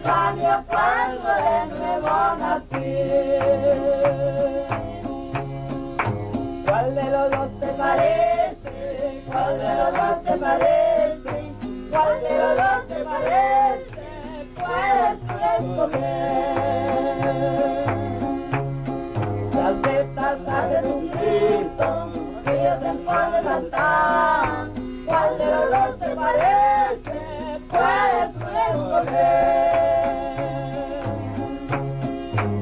extraño cuando de nuevo nací. ¿Cuál de los dos te parece? ¿Cuál de los dos te parece? ¿Cuál de los dos te parece? Puedes tú escoger. Si aceptas a Jesucristo, ellos te pueden cantar. ¿Cuál de los dos te parece? Puedes tú escoger.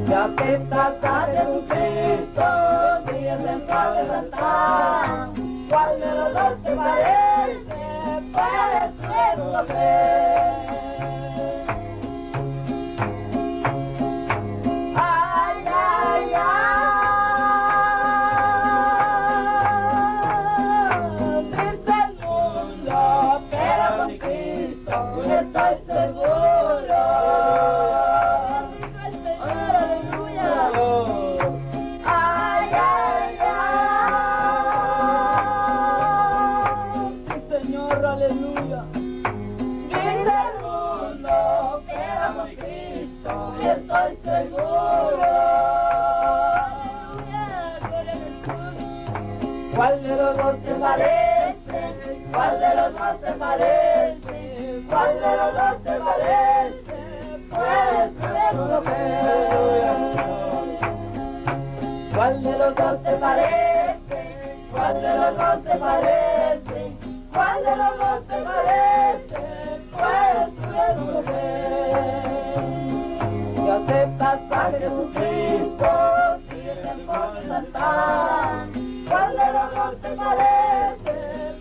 Si aceptas a Jesucristo, ellos te pueden cantar. ¿Cuál de los dos te parece? Puedes tú escoger. Estoy seguro, bendito el Señor, aleluya. Ay, ay, ay, sí, Señor, aleluya. Dice el mundo que éramos Cristo, estoy seguro, aleluya, gloria a Jesús. ¿Cuál de los dos te parece? ¿Cuál de los dos te parece? ¿Cuál de los dos te parece? Puedes tú escoger. ¿Cuál de los dos te parece? ¿Cuál de los dos te parece? ¿Cuál de los dos te parece? Puedes tú escoger. Si aceptas a Jesucristo, síguete por cantar. ¿Cuál de los dos te parece?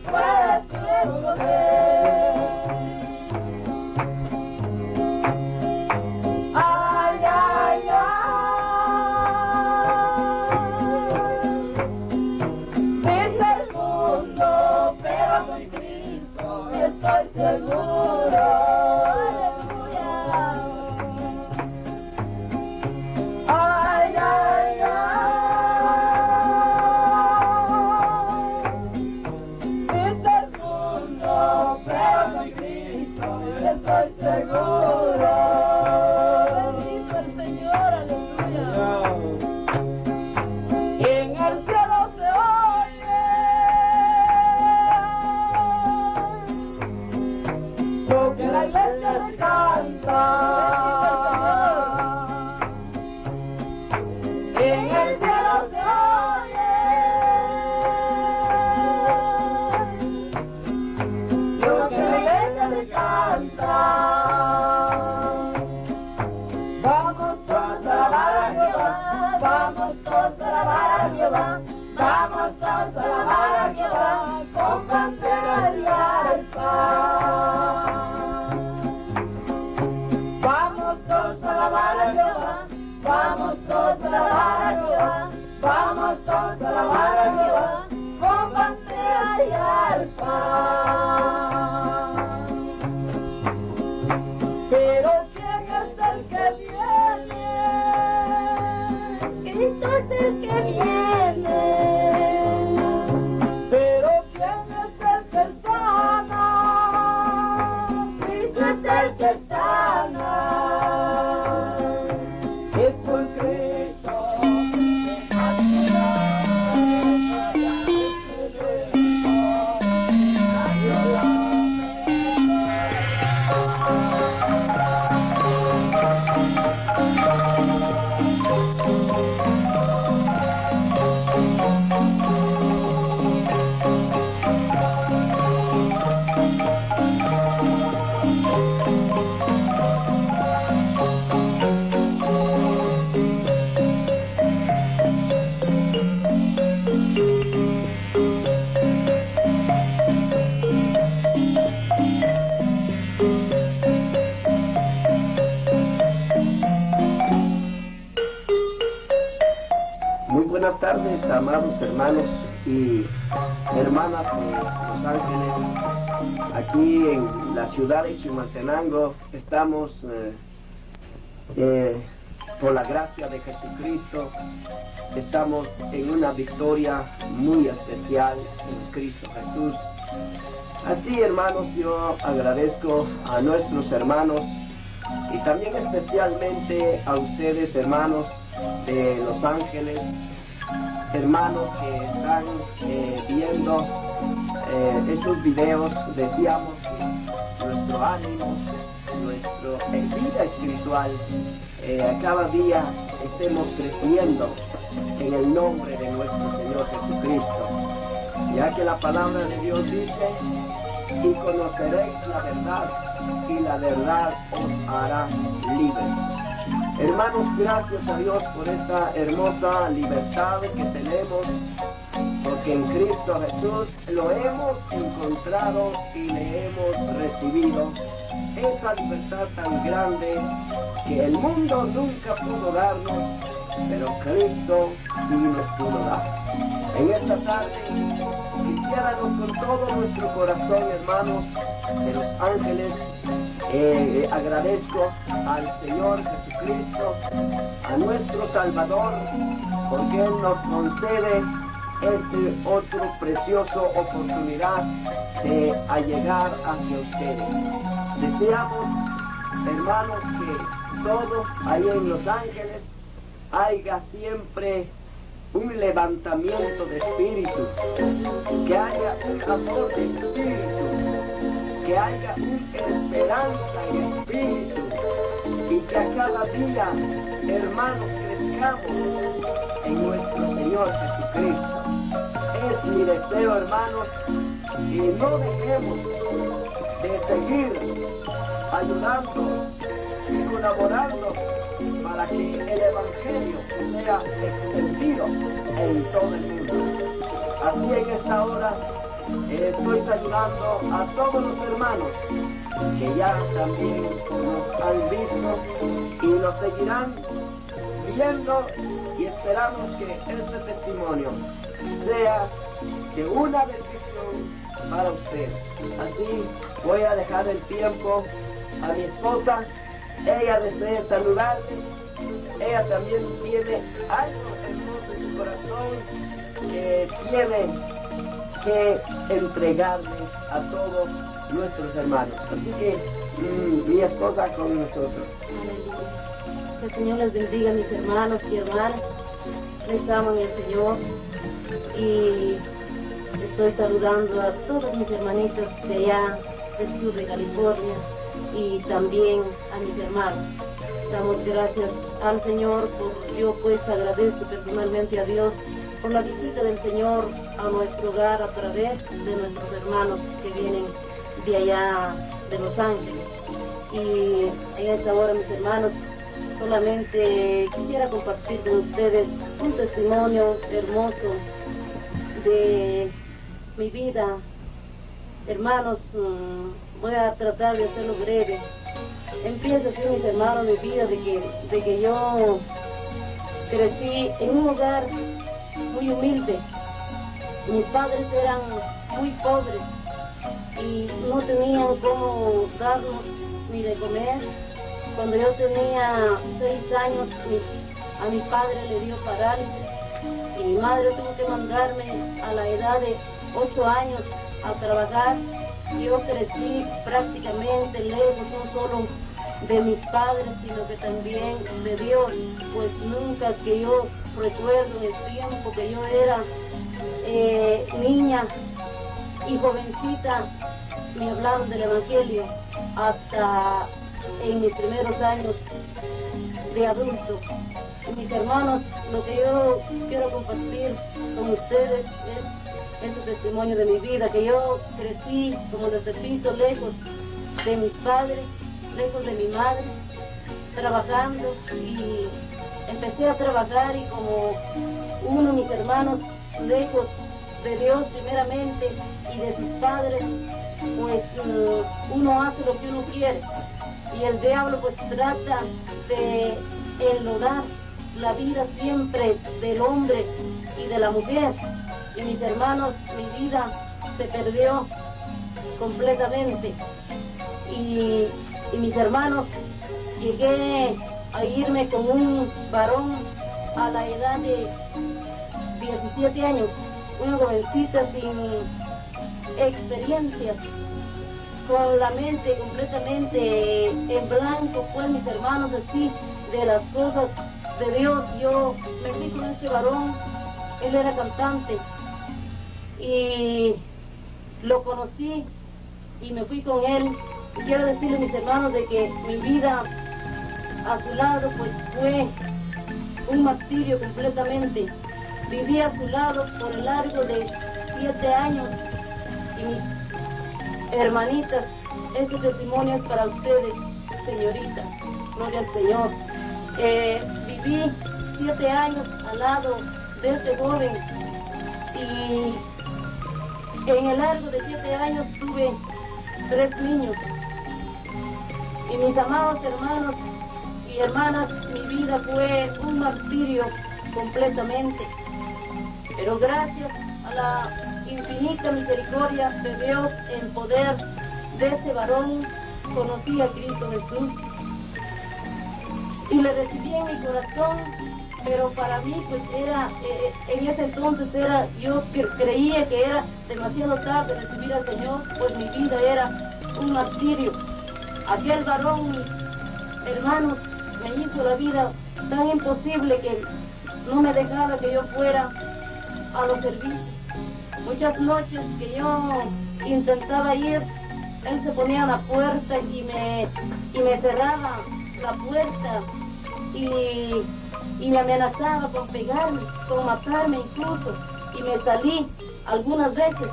Puedes tú escoger. Estoy seguro, aleluya. Ay, ay, ay. Dice el mundo, pero con Cristo estoy seguro. Bendito el Señor, aleluya. Y en el cielo se oye lo que la iglesia le canta. En el cielo se oye lo que la iglesia le canta. Vamos todos a alabar a Jehová, vamos todos a alabar a Jehová, vamos todos a alabar a Jehová, con bandera y arpa. Vamos todos a alabar a Jehová, vamos todos a alabar a Jehová, vamos todos a alabar a Jehová, con bandera y arpa. Pero ¿quién es el que viene? Cristo es el que viene. Pero ¿quién es el que sana? Cristo es el que sana. Es por Cristo. Buenas tardes, amados hermanos y hermanas de Los Ángeles. Aquí en la ciudad de Chimaltenango estamos por la gracia de Jesucristo. Estamos en una victoria muy especial en Cristo Jesús. Así, hermanos, yo agradezco a nuestros hermanos y también especialmente a ustedes, hermanos de Los Ángeles, hermanos que están viendo estos videos. Deseamos que nuestro ánimo, nuestra vida espiritual, cada día estemos creciendo en el nombre de nuestro Señor Jesucristo, ya que la palabra de Dios dice: y conoceréis la verdad, y la verdad os hará libres. Hermanos, gracias a Dios por esta hermosa libertad que tenemos, porque en Cristo Jesús lo hemos encontrado y le hemos recibido. Esa libertad tan grande que el mundo nunca pudo darnos, pero Cristo sí nos pudo dar. En esta tarde quisiéramos con todo nuestro corazón, hermanos de Los Ángeles, agradezco al Señor Jesucristo, a nuestro Salvador, porque Él nos concede este otro precioso oportunidad de llegar hacia ustedes. Deseamos, hermanos, que todos ahí en Los Ángeles haya siempre un levantamiento de espíritu, que haya un amor de espíritu, que haya una esperanza en espíritu, y que a cada día, hermanos, crezcamos en nuestro Señor Jesucristo. Es mi deseo, hermanos, y no dejemos de seguir ayudando y colaborando para que el Evangelio sea extendido en todo el mundo. Así en esta hora estoy saludando a todos los hermanos que ya también nos han visto y nos seguirán viendo, y esperamos que este testimonio sea de una bendición para ustedes. Así voy a dejar el tiempo a mi esposa. Ella desea saludarles. Ella también tiene algo hermoso en su corazón que tiene que entregarles a todos nuestros hermanos. Así que mi esposa con nosotros. Que el Señor les bendiga, mis hermanos y hermanas. Les amo en el Señor, y estoy saludando a todos mis hermanitos de allá del sur de California, y también a mis hermanos. Damos gracias al Señor, yo pues agradezco personalmente a Dios por la visita del Señor a nuestro hogar a través de nuestros hermanos que vienen de allá de Los Ángeles. Y en esta hora, mis hermanos, solamente quisiera compartir con ustedes un testimonio hermoso de mi vida. Hermanos, voy a tratar de hacerlo breve. Empieza así, mis hermanos, mi vida de que yo crecí en un hogar muy humilde. Mis padres eran muy pobres y no tenían cómo darnos ni de comer. Cuando yo tenía 6 años, a mi padre le dio parálisis y mi madre tuvo que mandarme a la edad de 8 años a trabajar. Yo crecí prácticamente lejos, no solo de mis padres, sino que también de Dios, pues nunca que yo recuerdo en el tiempo que yo era niña y jovencita me hablaron del Evangelio hasta en mis primeros años de adulto. Y mis hermanos, lo que yo quiero compartir con ustedes es ese testimonio de mi vida, que yo crecí, como les repito, lejos de mis padres, lejos de mi madre, trabajando, y empecé a trabajar, y como uno de mis hermanos, lejos de Dios primeramente y de sus padres, pues uno hace lo que uno quiere, y el diablo pues trata de enlodar la vida siempre del hombre y de la mujer. Y mis hermanos, mi vida se perdió completamente, y mis hermanos, llegué a irme con un varón a la edad de 17 años, una jovencita sin experiencias, con la mente completamente en blanco, pues mis hermanos, así, de las cosas de Dios. Yo me fui con este varón, él era cantante, y lo conocí, y me fui con él, y quiero decirle, mis hermanos, de que mi vida a su lado, pues fue un martirio completamente. Viví a su lado por el largo de 7 años, y mis hermanitas, este testimonio es para ustedes, señoritas, gloria al Señor. Viví 7 años al lado de este joven, y en el largo de 7 años tuve 3 niños. Y mis amados hermanos y hermanas, mi vida fue un martirio completamente. Pero gracias a la infinita misericordia de Dios, en poder de ese varón, conocí a Cristo Jesús y le recibí en mi corazón. Pero para mí, pues era, en ese entonces yo creía que era demasiado tarde recibir al Señor, pues mi vida era un martirio. Aquel varón, mis hermanos, me hizo la vida tan imposible que no me dejaba que yo fuera a los servicios. Muchas noches que yo intentaba ir, él se ponía a la puerta y me cerraba la puerta y me amenazaba con pegarme, con matarme incluso, y me salí algunas veces,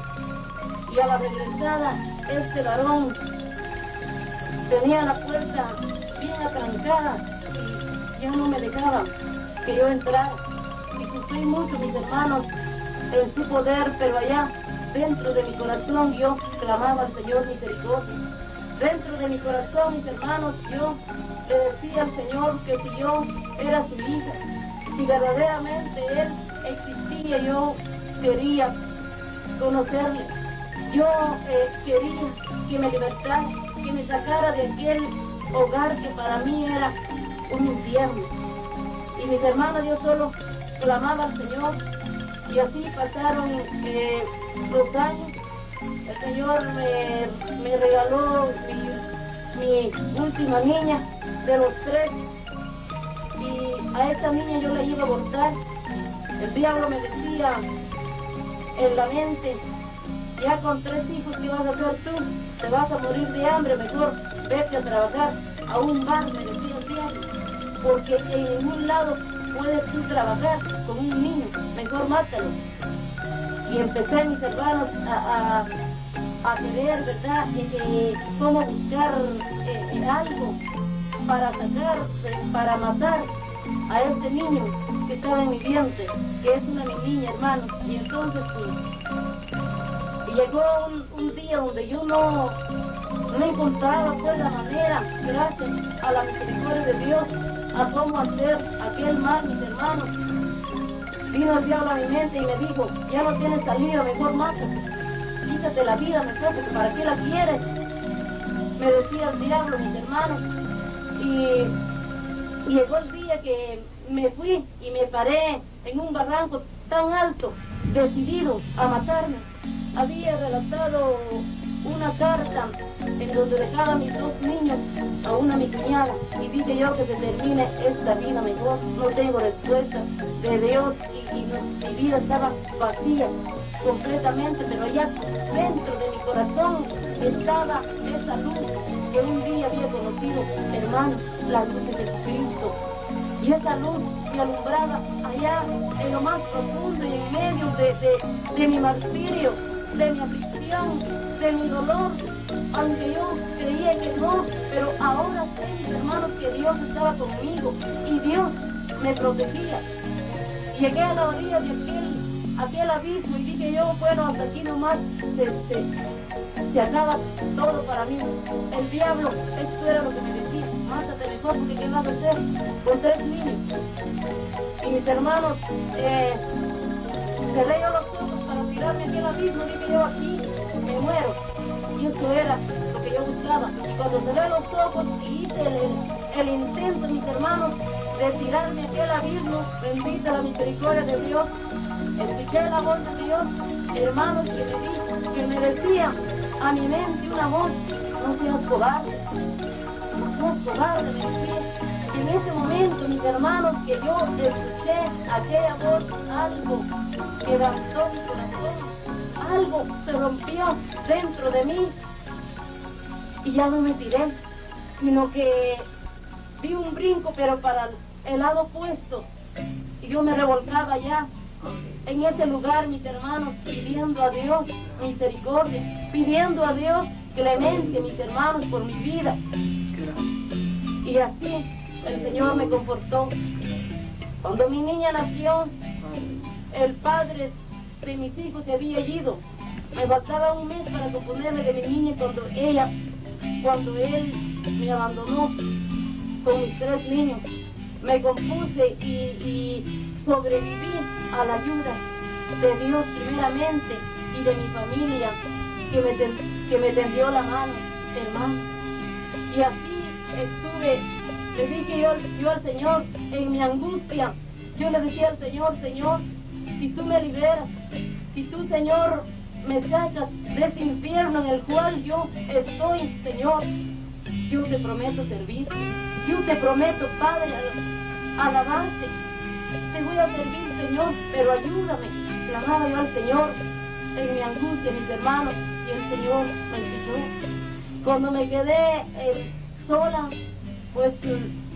y a la regresada este varón tenía la puerta bien atrancada y ya no me dejaban que yo entrara, y sufrí mucho, mis hermanos, en su poder, pero allá dentro de mi corazón yo clamaba al Señor misericordia. Dentro de mi corazón, mis hermanos, yo le decía al Señor que si yo era su hija, si verdaderamente Él existía, yo quería conocerle. Yo quería que me libertara, que me sacara de aquel hogar que para mí era un infierno. Y mis hermanos, yo solo clamaba al Señor, y así pasaron los años. El Señor me regaló mi última niña de los 3, y a esa niña yo la iba a abortar. El diablo me decía en la mente: ya con 3 hijos, ¿qué vas a hacer tú? Te vas a morir de hambre, mejor vete a trabajar a un bar, me decía el diablo, porque en ningún lado puedes tú trabajar con un niño, mejor mátalo. Y empecé, mis hermanos, a querer, ¿verdad?, cómo buscar algo para sacar, para matar a este niño que estaba en mi vientre, que es una niña, hermanos. Y entonces llegó un día donde yo no encontraba pues la manera, gracias a la misericordia de Dios, a cómo hacer aquel mal, mis hermanos. Vino el diablo a mi mente y me dijo: ya no tienes salida, mejor mátate, quítate la vida mejor, porque ¿para qué la quieres?, me decía el diablo, mis hermanos. Y llegó el día que me fui y me paré en un barranco tan alto, decidido a matarme. Había relatado una carta en donde dejaba a mis 2 niños, aún a mi cuñada, y dije yo que se termine esta vida mejor. No tengo respuesta de Dios, y mi vida estaba vacía completamente, pero allá dentro de mi corazón estaba esa luz que un día había conocido, hermano, la luz de Jesucristo. Y esa luz me alumbraba allá en lo más profundo y en medio de mi martirio, de mi aflicción, de mi dolor, aunque yo creía que no, pero ahora sé, mis hermanos, que Dios estaba conmigo y Dios me protegía. Llegué a la orilla de aquel abismo y dije yo: bueno, hasta aquí nomás se acaba todo para mí. El diablo, esto era lo que me decía: mátate mejor, porque ¿qué vas a hacer con 3 niños? Y mis hermanos, cerré yo los ojos para tirarme a aquel abismo. Dije yo: aquí me muero. Y eso era lo que yo buscaba. Y cuando cerré los ojos y hice el intento, mis hermanos, de tirarme a aquel abismo, bendita la misericordia de Dios, escuché la voz de Dios, hermanos, que me decía: a mi mente una voz: no seas cobarde, no seas cobarde, me decía. Y en ese momento, mis hermanos, que yo escuché aquella voz, algo quebrantó mi corazón, algo se rompió dentro de mí. Y ya no me tiré, sino que di un brinco, pero para el lado opuesto. Y yo me revolcaba ya en ese lugar, mis hermanos, pidiendo a Dios misericordia, pidiendo a Dios clemencia, mis hermanos, por mi vida. Y así el Señor me confortó. Cuando mi niña nació, el padre de mis hijos se había ido. Me faltaba un mes para componerme de mi niña cuando él me abandonó con mis 3 niños. Me compuse y sobreviví a la ayuda de Dios primeramente y de mi familia que me tendió la mano, hermano. Y así estuve. Le dije yo al Señor en mi angustia. Yo le decía al Señor: Señor, si tú me liberas, si tú, Señor, me sacas de este infierno en el cual yo estoy, Señor, yo te prometo servir. Yo te prometo, Padre, alabarte. Te voy a servir, Señor, pero ayúdame. Clamaba yo al Señor en mi angustia, mis hermanos, y el Señor me escuchó. Cuando me quedé sola, pues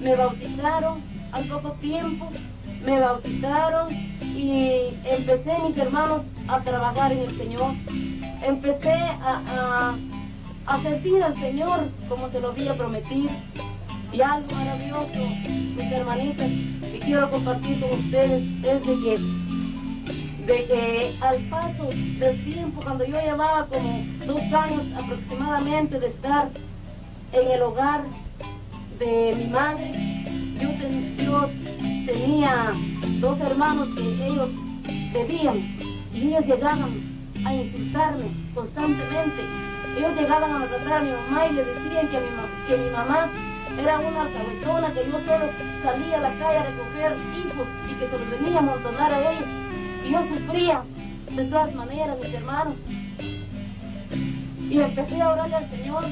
me bautizaron al poco tiempo, me bautizaron y empecé, mis hermanos, a trabajar en el Señor. Empecé a servir al Señor como se lo había prometido. Y algo maravilloso, mis hermanitas, que quiero compartir con ustedes es de que al paso del tiempo, cuando yo llevaba como 2 años aproximadamente de estar en el hogar de mi madre, yo tenía 2 hermanos que ellos bebían y ellos llegaban a insultarme constantemente. Ellos llegaban a maltratar a mi mamá y le decían que mi mamá era una alcahuetona, que yo solo salía a la calle a recoger hijos y que se los venía a amontonar a ellos. Y yo sufría de todas maneras, mis hermanos. Y empecé a orarle al Señor.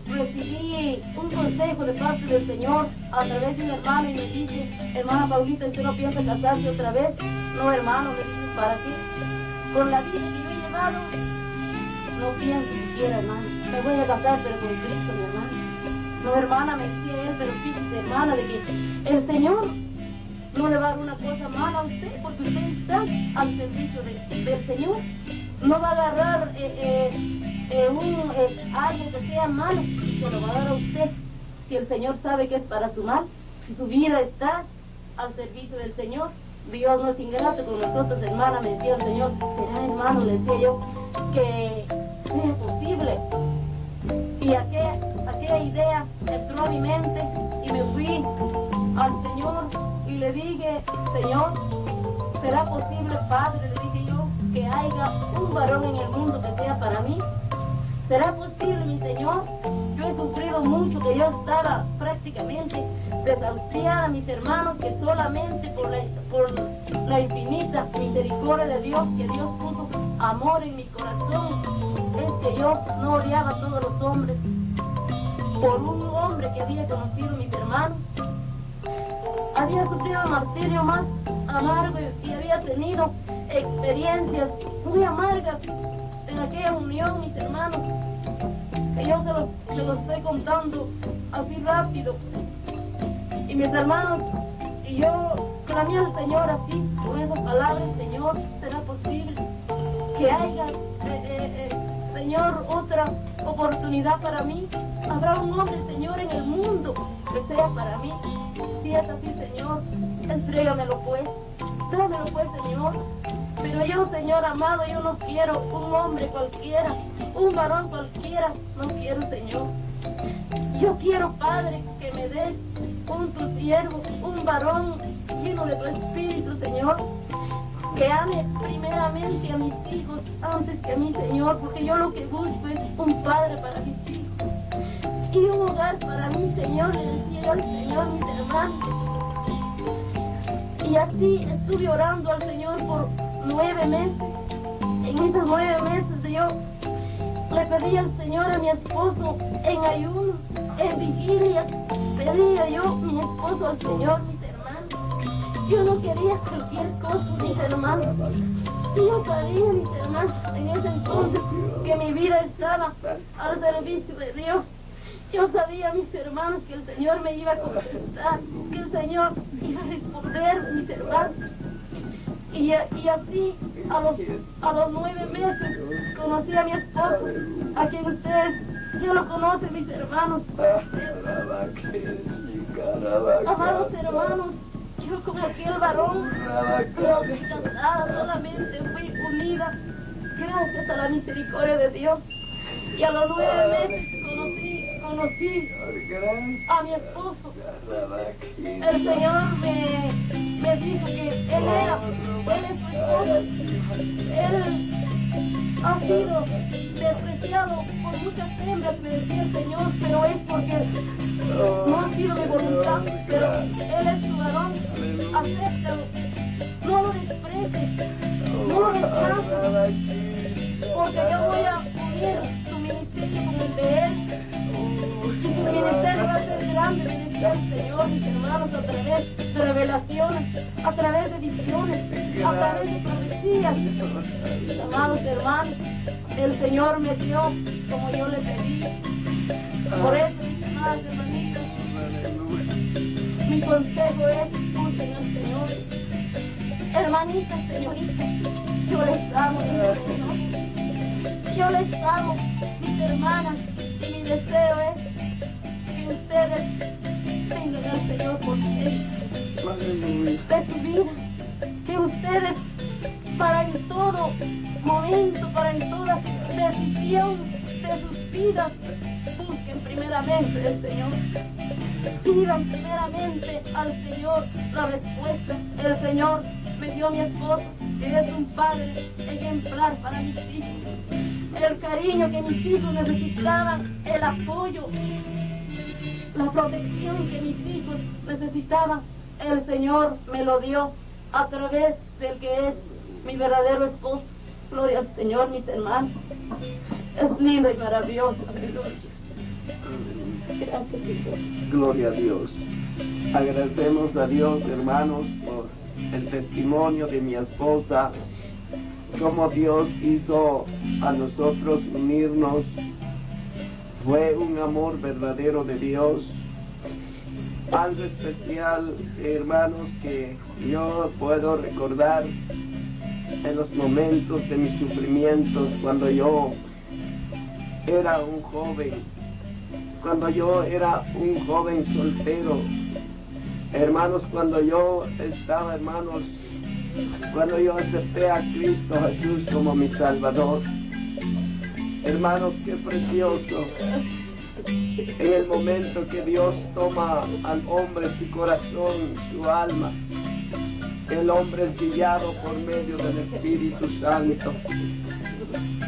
Recibí un consejo de parte del Señor a través de un hermano y me dice: hermana Paulita, ¿usted no piensa casarse otra vez? No, hermano, me dice, ¿para qué? Con la vida que yo he llevado, no pienso siquiera, hermano. Me voy a casar, pero con Cristo, mi hermano. No, hermana, me decía él, pero fíjese, hermana, de que el Señor no le va a dar una cosa mala a usted, porque usted está al servicio del Señor. No va a agarrar algo que sea malo y se lo va a dar a usted. Si el Señor sabe que es para su mal, si su vida está al servicio del Señor, Dios no es ingrato con nosotros, hermana, me decía el Señor. Será, hermano, le decía yo, que sea posible. Y aquella idea entró a mi mente y me fui al Señor y le dije: Señor, ¿será posible, Padre? Le dije yo, que haya un varón en el mundo que sea para mí. ¿Será posible, mi Señor? Yo he sufrido mucho, que yo estaba prácticamente desahuciada, mis hermanos, que solamente por la infinita misericordia de Dios, que Dios puso amor en mi corazón, es que yo no odiaba a todos los hombres. Por un hombre que había conocido, mis hermanos, había sufrido el martirio más amargo y había tenido experiencias muy amargas en aquella unión, mis hermanos, que yo se los estoy contando así rápido. Y mis hermanos, y yo clamé al Señor así, con esas palabras: Señor, ¿será posible que haya, Señor, otra oportunidad para mí? ¿Habrá un hombre, Señor, en el mundo que sea para mí? Si es así, Señor, entrégamelo pues, dámelo pues, Señor. Pero yo, Señor amado, yo no quiero un hombre cualquiera, un varón cualquiera, no quiero, Señor. Yo quiero, Padre, que me des tu siervo, un varón lleno de tu espíritu, Señor, que ame primeramente a mis hijos antes que a mí, Señor, porque yo lo que busco es un padre para mis hijos y un hogar para mí, Señor. Le decía yo al Señor, mis hermanos. Y así estuve orando al Señor por 9 meses. En esos 9 meses yo Le pedí al Señor a mi esposo en ayunos, en vigilias. Pedía yo mi esposo al Señor, mis hermanos. Yo no quería cualquier cosa, mis hermanos. Y yo sabía, mis hermanos, en ese entonces que mi vida estaba al servicio de Dios. Yo sabía, mis hermanos, que el Señor me iba a contestar, que el Señor iba a responder, mis hermanos. Y así, a los 9 meses, conocí a mi esposo, a quien ustedes ya lo conocen, mis hermanos. Amados hermanos, yo como aquel varón, no fui casada, solamente fui unida, gracias a la misericordia de Dios. Y a los 9 meses conocí a mi esposo. El Señor me dijo que Él es tu esposo. Él ha sido despreciado por muchas hembras, me decía el Señor, pero es porque no ha sido de voluntad, pero Él es tu varón, acéptalo, no lo desprecies, no lo rechaces, porque yo voy a unir tu ministerio con el de Él. Y tu ministerio va a ser grande, me decía el Señor, mis hermanos, a través de revelaciones, a través de visiones, a través de profecías. Amados hermanos, el Señor me dio como yo le pedí. Por eso, mis amadas hermanitas, mi consejo es: busquen al Señor. Hermanitas, señoritas, yo les amo, mis Señor. Yo les amo, mis hermanas, y mi deseo es que ustedes tengan al Señor por siempre de su vida, que ustedes para en todo momento, para en toda decisión de sus vidas, busquen primeramente al Señor, pidan primeramente al Señor la respuesta. El Señor me dio a mi esposo, que es un padre ejemplar para mis hijos, el cariño que mis hijos necesitaban, el apoyo, la protección que mis hijos necesitaban. El Señor me lo dio a través del que es mi verdadero esposo. Gloria al Señor, mis hermanos. Es lindo y maravilloso. Gracias, Señor. Gloria a Dios. Agradecemos a Dios, hermanos, por el testimonio de mi esposa, cómo Dios hizo a nosotros unirnos. Fue un amor verdadero de Dios. Algo especial, hermanos, que yo puedo recordar en los momentos de mis sufrimientos, cuando yo era un joven, soltero, hermanos, cuando yo acepté a Cristo Jesús como mi Salvador. Hermanos, qué precioso en el momento que Dios toma al hombre su corazón, su alma. El hombre es guiado por medio del Espíritu Santo.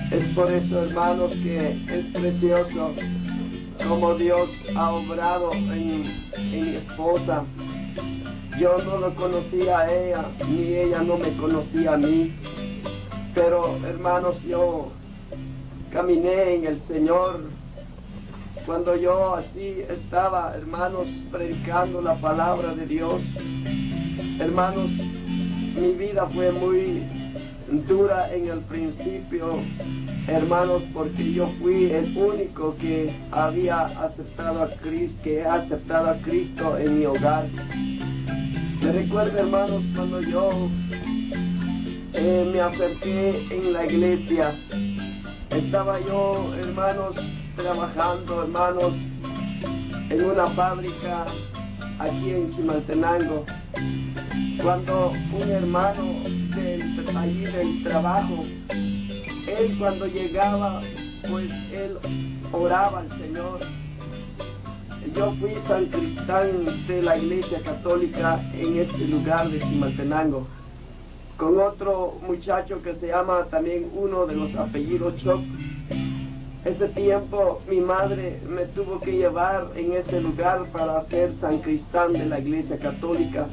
Es por eso, hermanos, que es precioso como Dios ha obrado en mi esposa. Yo no lo conocía a ella, ni ella no me conocía a mí. Pero, hermanos, yo caminé en el Señor. Cuando yo así estaba, hermanos, predicando la palabra de Dios, hermanos, mi vida fue muy dura en el principio, hermanos, porque yo fui el único que había aceptado a Cristo, que he aceptado a Cristo en mi hogar. Me recuerdo, hermanos, cuando yo me acerqué en la iglesia, estaba yo, hermanos, trabajando, hermanos, en una fábrica aquí en Chimaltenango, cuando un hermano allí del trabajo, él cuando llegaba, pues él oraba al Señor. Yo fui sancristán de la Iglesia Católica en este lugar de Chimaltenango, con otro muchacho que se llama también uno de los apellidos Choc. Ese tiempo mi madre me tuvo que llevar en ese lugar para ser sancristán de la Iglesia Católica.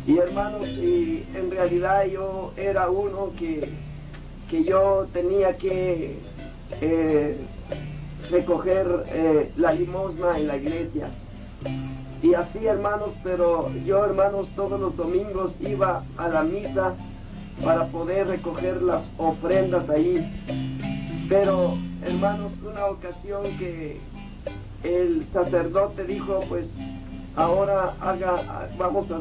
Y hermanos, y en realidad yo era uno que yo tenía que recoger la limosna en la iglesia. Y así, hermanos, pero yo, hermanos, todos los domingos iba a la misa para poder recoger las ofrendas ahí. Pero, hermanos, una ocasión que el sacerdote dijo, pues ahora vamos a,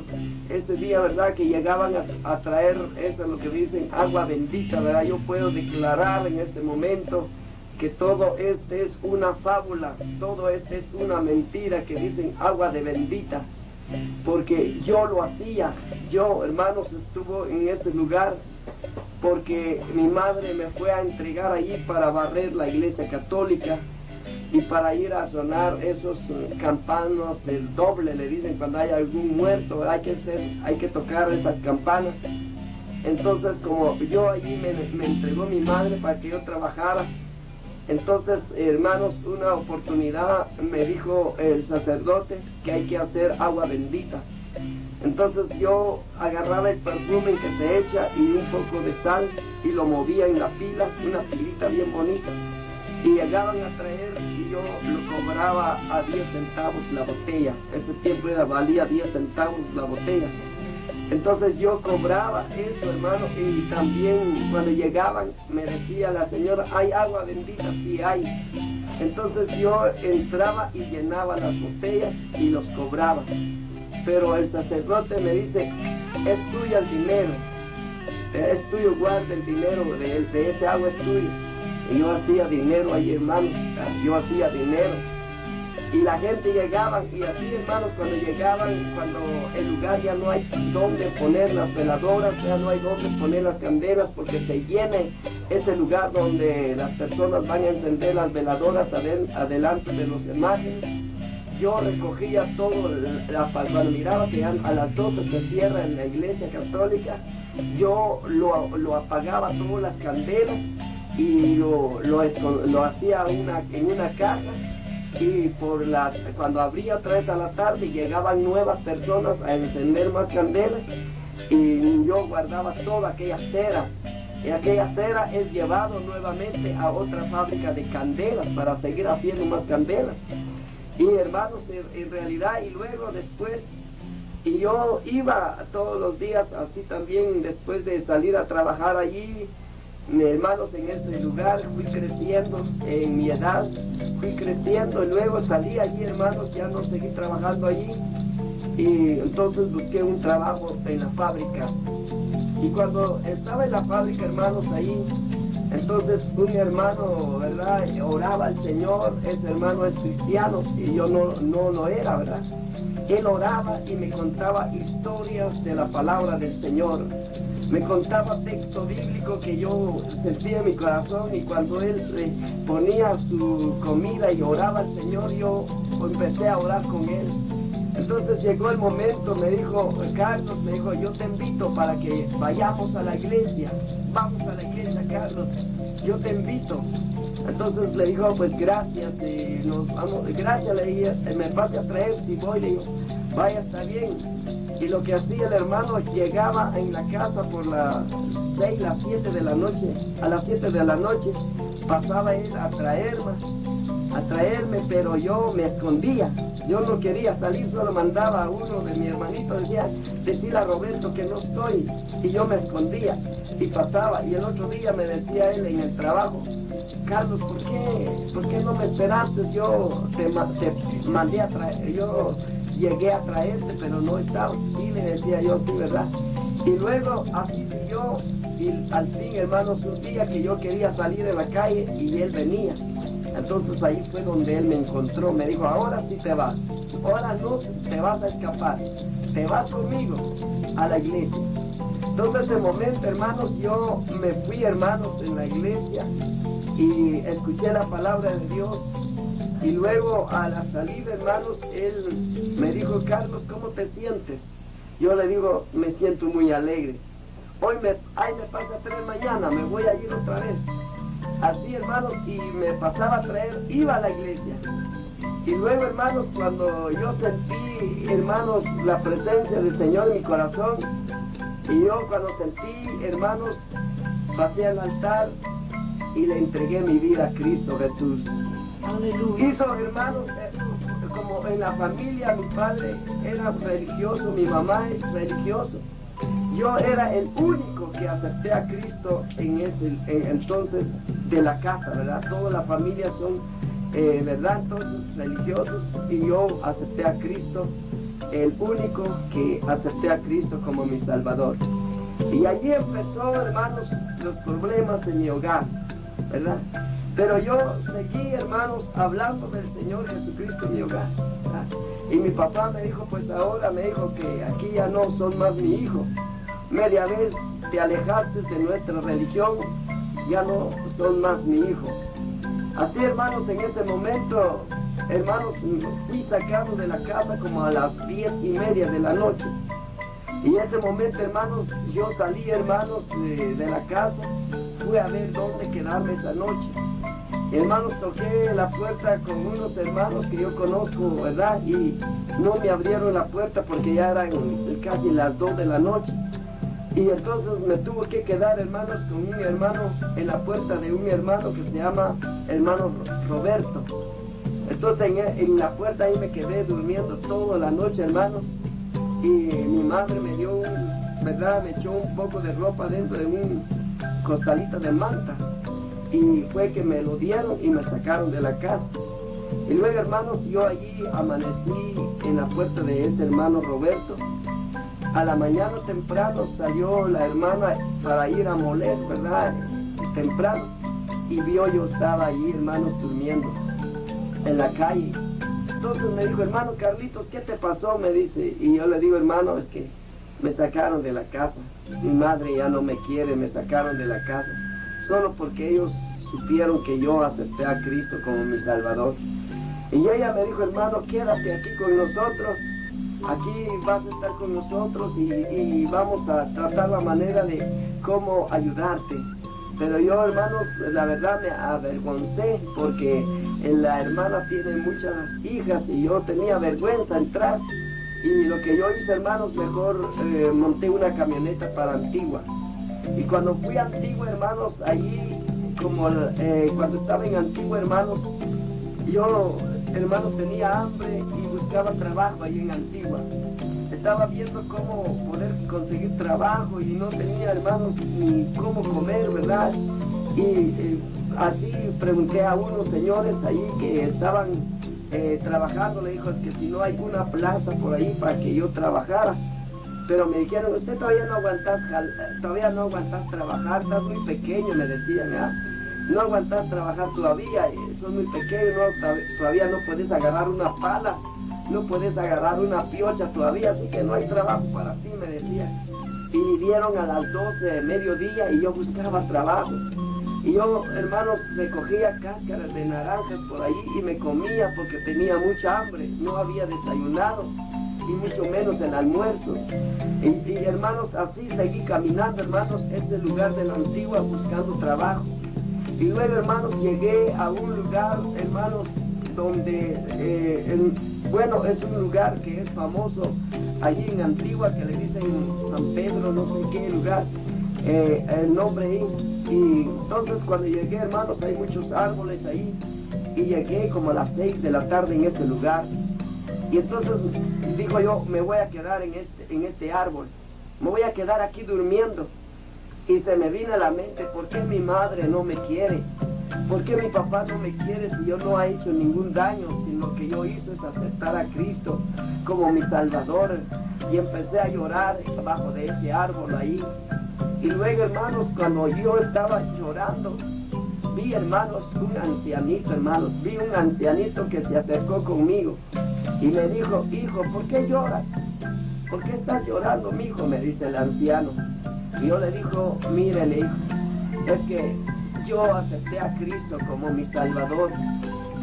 ese día, ¿verdad?, que llegaban a traer, eso es lo que dicen, agua bendita, ¿verdad? Yo puedo declarar en este momento que todo este es una fábula, todo este es una mentira, que dicen agua de bendita, porque yo lo hacía. Yo, hermanos, estuvo en ese lugar porque mi madre me fue a entregar allí para barrer la iglesia católica y para ir a sonar esos campanas del doble, le dicen, cuando hay algún muerto, hay que tocar esas campanas. Entonces, como yo allí me entregó mi madre para que yo trabajara, entonces, hermanos, una oportunidad me dijo el sacerdote que hay que hacer agua bendita. Entonces yo agarraba el perfume que se echa y un poco de sal y lo movía en la pila, una pilita bien bonita. Y llegaban a traer y yo lo cobraba a 10 centavos la botella. Ese tiempo valía 10 centavos la botella. Entonces yo cobraba eso, hermano, y también cuando llegaban me decía la señora, ¿hay agua bendita? Sí hay. Entonces yo entraba y llenaba las botellas y los cobraba. Pero el sacerdote me dice, es tuyo el dinero, es tuyo, guarda el dinero, de ese agua es tuyo. Y yo hacía dinero ahí, hermanos, yo hacía dinero. Y la gente llegaba, y así, hermanos, cuando llegaban, cuando el lugar ya no hay donde poner las veladoras, ya no hay donde poner las candelas, porque se llene ese lugar donde las personas van a encender las veladoras adelante de los imágenes. Yo recogía todo, cuando miraba que a las 12 se cierra en la iglesia católica, yo lo apagaba todas las candelas y lo hacía en una caja. Y cuando abría otra vez a la tarde llegaban nuevas personas a encender más candelas y yo guardaba toda aquella cera, y aquella cera es llevado nuevamente a otra fábrica de candelas para seguir haciendo más candelas. Y hermanos, en realidad, y luego después, y yo iba todos los días así también, después de salir a trabajar allí, hermanos, en ese lugar fui creciendo en mi edad, fui creciendo y luego salí allí, hermanos, ya no seguí trabajando allí y entonces busqué un trabajo en la fábrica. Y cuando estaba en la fábrica, hermanos, ahí, entonces un hermano, ¿verdad?, oraba al Señor. Ese hermano es cristiano y yo no lo era, ¿verdad? Él oraba y me contaba historias de la palabra del Señor. Me contaba texto bíblico que yo sentía en mi corazón, y cuando él ponía su comida y oraba al Señor, yo empecé a orar con él. Entonces llegó el momento, me dijo, Carlos, me dijo, yo te invito para que vayamos a la iglesia. Vamos a la iglesia, Carlos, yo te invito. Entonces le dijo, pues gracias, nos vamos, gracias, le dije, me pase a traer, si voy, le digo, vaya, está bien. Y lo que hacía el hermano, llegaba en la casa por las 6, las 7 de la noche, a las 7 de la noche, pasaba él a traerme, pero yo me escondía. Yo no quería salir, solo mandaba a uno de mi hermanito, decirle a Roberto que no estoy, y yo me escondía, y pasaba, y el otro día me decía él en el trabajo, Carlos, ¿por qué no me esperaste? Yo te mandé a traer, yo llegué a traerte, pero no estaba. Sí, le decía yo, sí, ¿verdad? Y luego así siguió, y al fin, hermanos, un día que yo quería salir de la calle y él venía. Entonces ahí fue donde él me encontró, me dijo, ahora sí te vas, ahora no te vas a escapar, te vas conmigo a la iglesia. Entonces ese momento, hermanos, yo me fui, hermanos, en la iglesia y escuché la palabra de Dios. Y luego a la salida, hermanos, él me dijo, Carlos, ¿cómo te sientes? Yo le digo, me siento muy alegre. Ahí me pasa a traer mañana, me voy a ir otra vez. Así, hermanos, y me pasaba a traer, iba a la iglesia. Y luego, hermanos, cuando yo sentí, hermanos, la presencia del Señor en mi corazón, y yo cuando sentí, hermanos, pasé al altar y le entregué mi vida a Cristo Jesús. Aleluya. Hizo, hermanos, como en la familia, mi padre era religioso, mi mamá es religioso. Yo era el único que acepté a Cristo en entonces de la casa, ¿verdad? Toda la familia son, ¿verdad? Entonces religiosos, y yo acepté a Cristo, el único que acepté a Cristo como mi Salvador. Y allí empezó, hermanos, los problemas en mi hogar, ¿verdad? Pero yo seguí, hermanos, hablando del Señor Jesucristo en mi hogar, ¿verdad? Y mi papá me dijo, pues ahora me dijo que aquí ya no son más mi hijo. Media vez te alejaste de nuestra religión, ya no son más mi hijo. Así, hermanos, en ese momento, hermanos, fui sacado de la casa como a las 10:30 de la noche. Y en ese momento, hermanos, yo salí, hermanos, de la casa, fui a ver dónde quedarme esa noche. Hermanos, toqué la puerta con unos hermanos que yo conozco, ¿verdad? Y no me abrieron la puerta porque ya eran casi las 2 de la noche. Y entonces me tuve que quedar, hermanos, con un hermano en la puerta de un hermano que se llama hermano Roberto. Entonces en la puerta ahí me quedé durmiendo toda la noche, hermanos. Y mi madre me dio, ¿verdad? Me echó un poco de ropa dentro de un costalito de manta. Y fue que me lo dieron y me sacaron de la casa. Y luego, hermanos, yo allí amanecí en la puerta de ese hermano Roberto. A la mañana temprano salió la hermana para ir a moler, ¿verdad? Temprano. Y vio yo estaba allí, hermanos, durmiendo en la calle. Entonces me dijo, hermano Carlitos, ¿qué te pasó? Me dice. Y yo le digo, hermano, es que me sacaron de la casa. Mi madre ya no me quiere, me sacaron de la casa. Solo porque ellos supieron que yo acepté a Cristo como mi Salvador. Y ella me dijo, hermano, quédate aquí con nosotros. Aquí vas a estar con nosotros y vamos a tratar la manera de cómo ayudarte. Pero yo, hermanos, la verdad me avergoncé porque la hermana tiene muchas hijas y yo tenía vergüenza entrar. Y lo que yo hice, hermanos, mejor monté una camioneta para Antigua. Y cuando fui a Antigua, hermanos, allí, como cuando estaba en Antigua, hermanos, yo, hermanos, tenía hambre y buscaba trabajo allí en Antigua. Estaba viendo cómo poder conseguir trabajo y no tenía, hermanos, ni cómo comer, ¿verdad? Y así pregunté a unos señores ahí que estaban trabajando, le dijo que si no hay una plaza por ahí para que yo trabajara. Pero me dijeron, usted todavía no aguantas trabajar, estás muy pequeño, me decían, ¿ah? No aguantas trabajar todavía, sos muy pequeño, todavía no puedes agarrar una pala, no puedes agarrar una piocha todavía, así que no hay trabajo para ti, me decían. Y vinieron a las 12 de mediodía y yo buscaba trabajo. Y yo, hermanos, recogía cáscaras de naranjas por ahí y me comía porque tenía mucha hambre, no había desayunado y mucho menos el almuerzo. Y hermanos, así seguí caminando, hermanos, ese lugar de la Antigua buscando trabajo. Y luego, hermanos, llegué a un lugar, hermanos, donde, bueno, es un lugar que es famoso allí en Antigua, que le dicen San Pedro, no sé qué lugar, el nombre ahí. Y entonces cuando llegué, hermanos, hay muchos árboles ahí, y llegué como a las 6 de la tarde en ese lugar. Y entonces dijo yo, me voy a quedar en este árbol, me voy a quedar aquí durmiendo. Y se me vino a la mente, ¿por qué mi madre no me quiere? ¿Por qué mi papá no me quiere si yo no he hecho ningún daño? Si lo que yo hice es aceptar a Cristo como mi Salvador. Y empecé a llorar debajo de ese árbol ahí. Y luego, hermanos, cuando yo estaba llorando, vi, hermanos, un ancianito, hermanos, vi un ancianito que se acercó conmigo y me dijo, hijo, ¿por qué lloras? ¿Por qué estás llorando, mi hijo? Me dice el anciano. Y yo le digo, mírele, hijo, es que yo acepté a Cristo como mi Salvador.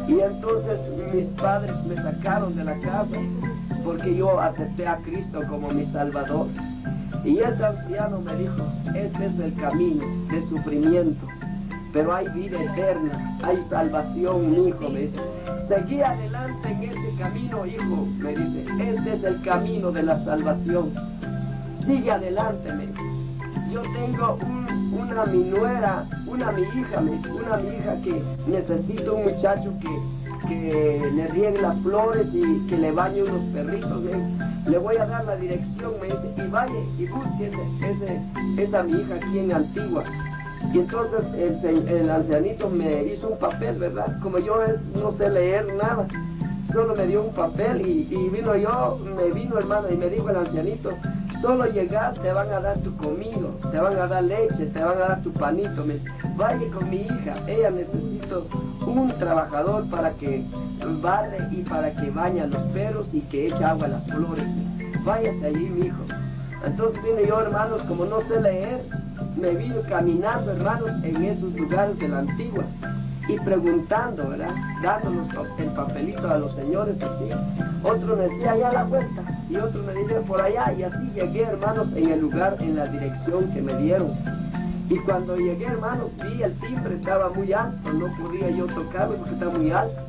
Y entonces mis padres me sacaron de la casa porque yo acepté a Cristo como mi Salvador. Y este anciano me dijo, este es el camino de sufrimiento, pero hay vida eterna, hay salvación, mi hijo, me dice. Seguí adelante en ese camino, hijo, me dice, este es el camino de la salvación. Sigue adelante, me dice. Yo tengo una una mi hija, me dice, una mi hija que necesita un muchacho que le riegue las flores y que le bañe unos perritos, le voy a dar la dirección, me dice, y vaya y busque esa mi hija aquí en Antigua. Y entonces el ancianito me hizo un papel, ¿verdad? Como yo no sé leer nada, solo me dio un papel y me vino hermano, y me dijo el ancianito, solo llegas, te van a dar tu comido, te van a dar leche, te van a dar tu panito. Me dice, vaya con mi hija, ella necesita un trabajador para que barre y para que baña los perros y que eche agua a las flores. Váyase allí, mi hijo. Entonces vine yo, hermanos, como no sé leer, me vino caminando, hermanos, en esos lugares de la Antigua y preguntando, ¿verdad? Dándonos el papelito a los señores así. Otro me decía allá a la vuelta y otro me decía por allá, y así llegué, hermanos, en el lugar, en la dirección que me dieron. Y cuando llegué, hermanos, vi el timbre, estaba muy alto, no podía yo tocarlo porque estaba muy alto.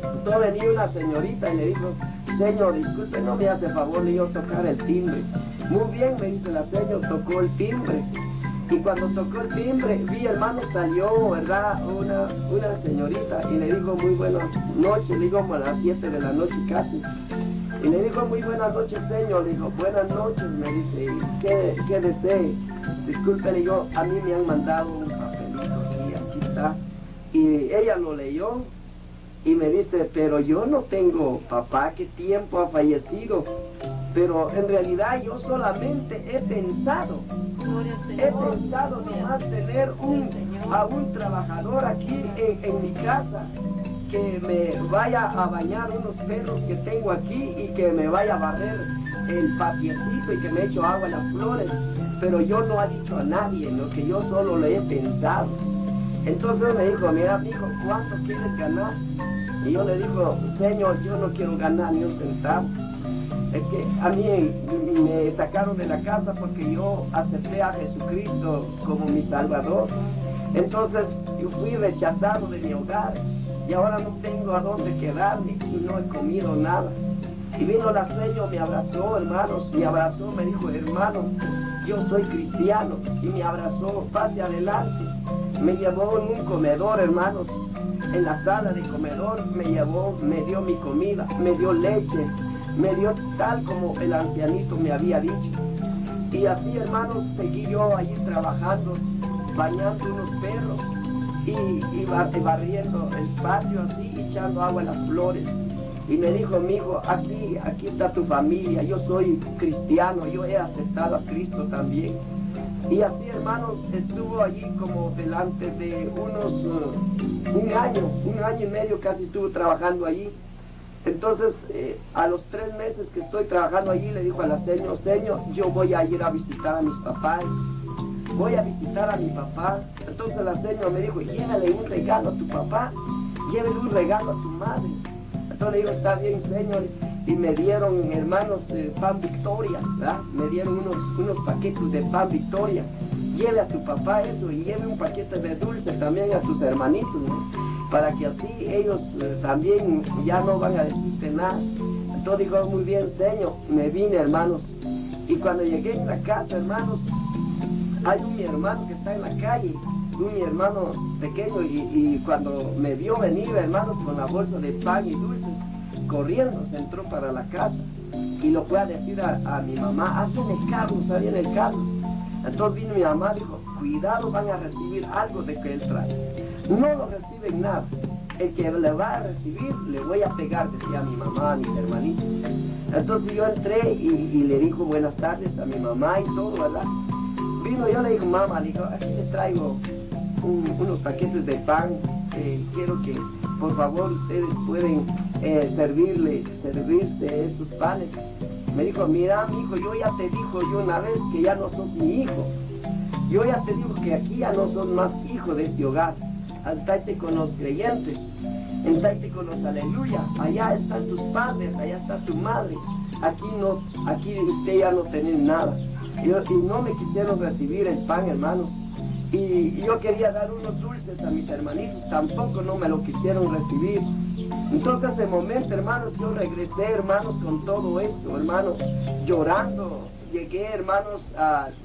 Entonces venía una señorita y le dijo, señor, disculpe, no me hace favor de yo tocar el timbre. Muy bien, me dice la señora, tocó el timbre. Y cuando tocó el timbre, vi, hermano, salió, ¿verdad?, una señorita y le dijo muy buenas noches, le digo como a las 7 de la noche casi. Y le dijo muy buenas noches, señor, le dijo buenas noches, me dice, ¿qué desee? Disculpe, le digo, a mí me han mandado un papelito y aquí está. Y ella lo leyó y me dice, pero yo no tengo papá, ¿qué tiempo ha fallecido? Pero en realidad yo solamente he pensado nomás tener a un trabajador aquí en mi casa que me vaya a bañar unos perros que tengo aquí y que me vaya a barrer el patiecito y que me echo agua a las flores. Pero yo no he dicho a nadie lo que yo solo le he pensado. Entonces me dijo, mira, mijo, ¿cuánto quieres ganar? Y yo le digo, señor, yo no quiero ganar ni un centavo. Es que a mí me sacaron de la casa porque yo acepté a Jesucristo como mi Salvador. Entonces yo fui rechazado de mi hogar y ahora no tengo a dónde quedarme y no he comido nada. Y vino la señora, me abrazó, hermanos, me abrazó, me dijo, hermano, yo soy cristiano, y me abrazó, pase adelante. Me llevó en un comedor, hermanos, en la sala de comedor, me llevó, me dio mi comida, me dio leche, me dio tal como el ancianito me había dicho. Y así, hermanos, seguí yo allí trabajando, bañando unos perros y barriendo el patio así, echando agua a las flores. Y me dijo, mi hijo, aquí está tu familia, yo soy cristiano, yo he aceptado a Cristo también. Y así, hermanos, estuvo allí como delante de un año y medio casi estuvo trabajando allí. Entonces, a los 3 meses que estoy trabajando allí, le dijo a la señora, yo voy a ir a visitar a mis papás, voy a visitar a mi papá. Entonces la señora me dijo, llévale un regalo a tu papá, llévele un regalo a tu madre. Entonces le digo, está bien, señor, y me dieron, hermanos, pan Victorias, ¿verdad? Me dieron unos paquetes de pan Victoria. Lleve a tu papá eso y lleve un paquete de dulce también a tus hermanitos, ¿no? Para que así ellos también ya no van a decirte nada. Entonces dijo, muy bien, señor, me vine, hermanos. Y cuando llegué en la casa, hermanos, hay mi hermano que está en la calle, mi hermano pequeño, y cuando me vio venir, hermanos, con la bolsa de pan y dulces, corriendo se entró para la casa y lo fue a decir a mi mamá, viene Carlos, viene el Carlos. Entonces vino mi mamá y dijo, cuidado, van a recibir algo de que él trae. No lo reciben nada. El que le va a recibir, le voy a pegar, decía mi mamá, a mis hermanitos. Entonces yo entré y le dijo buenas tardes a mi mamá y todo, ¿verdad? Vino, yo le digo, mamá, le digo, aquí le traigo unos paquetes de pan, quiero que por favor ustedes pueden servirse estos panes. Me dijo, mira, mi hijo, yo ya te dijo yo una vez que ya no sos mi hijo. Yo ya te digo que aquí ya no sos más hijo de este hogar. Antate con los creyentes, antate con los aleluya. Allá están tus padres, allá está tu madre. Aquí usted ya no tiene nada. Y no me quisieron recibir el pan, hermanos. Y yo quería dar unos dulces a mis hermanitos, tampoco no me lo quisieron recibir. Entonces, ese momento, hermanos, yo regresé, hermanos, con todo esto, hermanos, llorando. Llegué, hermanos,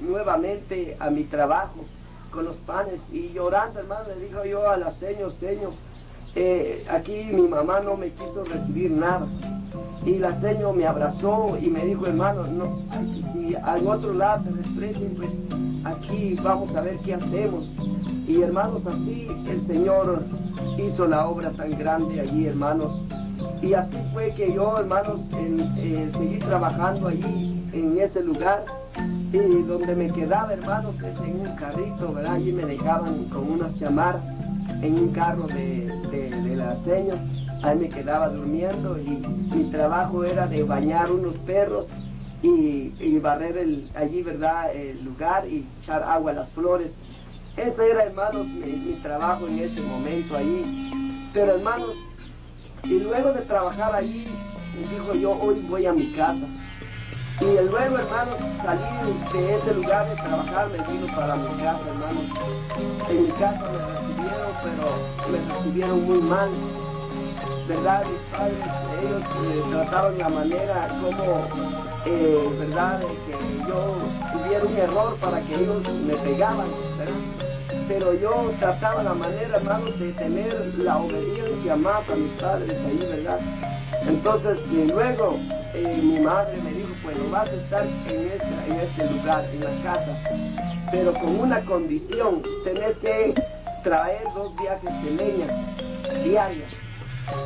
nuevamente a mi trabajo, con los panes, y llorando, hermano, le dijo yo a la señor, aquí mi mamá no me quiso recibir nada. Y la señora me abrazó y me dijo, hermano, no, si al otro lado te desprecian, pues aquí vamos a ver qué hacemos. Y hermanos, así el Señor hizo la obra tan grande allí, hermanos. Y así fue que yo, hermanos, seguí trabajando allí en ese lugar. Y donde me quedaba, hermanos, es en un carrito, ¿verdad? Allí me dejaban con unas chamarras en un carro de la señora. Ahí me quedaba durmiendo, y mi trabajo era de bañar unos perros y barrer allí, ¿verdad?, el lugar, y echar agua a las flores. Ese era, hermanos, mi trabajo en ese momento allí. Pero, hermanos, y luego de trabajar allí, dijo yo, hoy voy a mi casa. Y luego, hermanos, salí de ese lugar de trabajar, me vino para mi casa, hermanos. En mi casa me recibieron, pero me recibieron muy mal, ¿verdad? Mis padres, ellos trataron la manera como, ¿verdad?, de que yo tuviera un error para que ellos me pegaban, ¿verdad? Pero yo trataba la manera, hermanos, de tener la obediencia más a mis padres ahí, ¿verdad? Entonces, luego mi madre me dijo, pues vas a estar en este lugar, en la casa, pero con una condición: tenés que traer 2 viajes de leña diarias.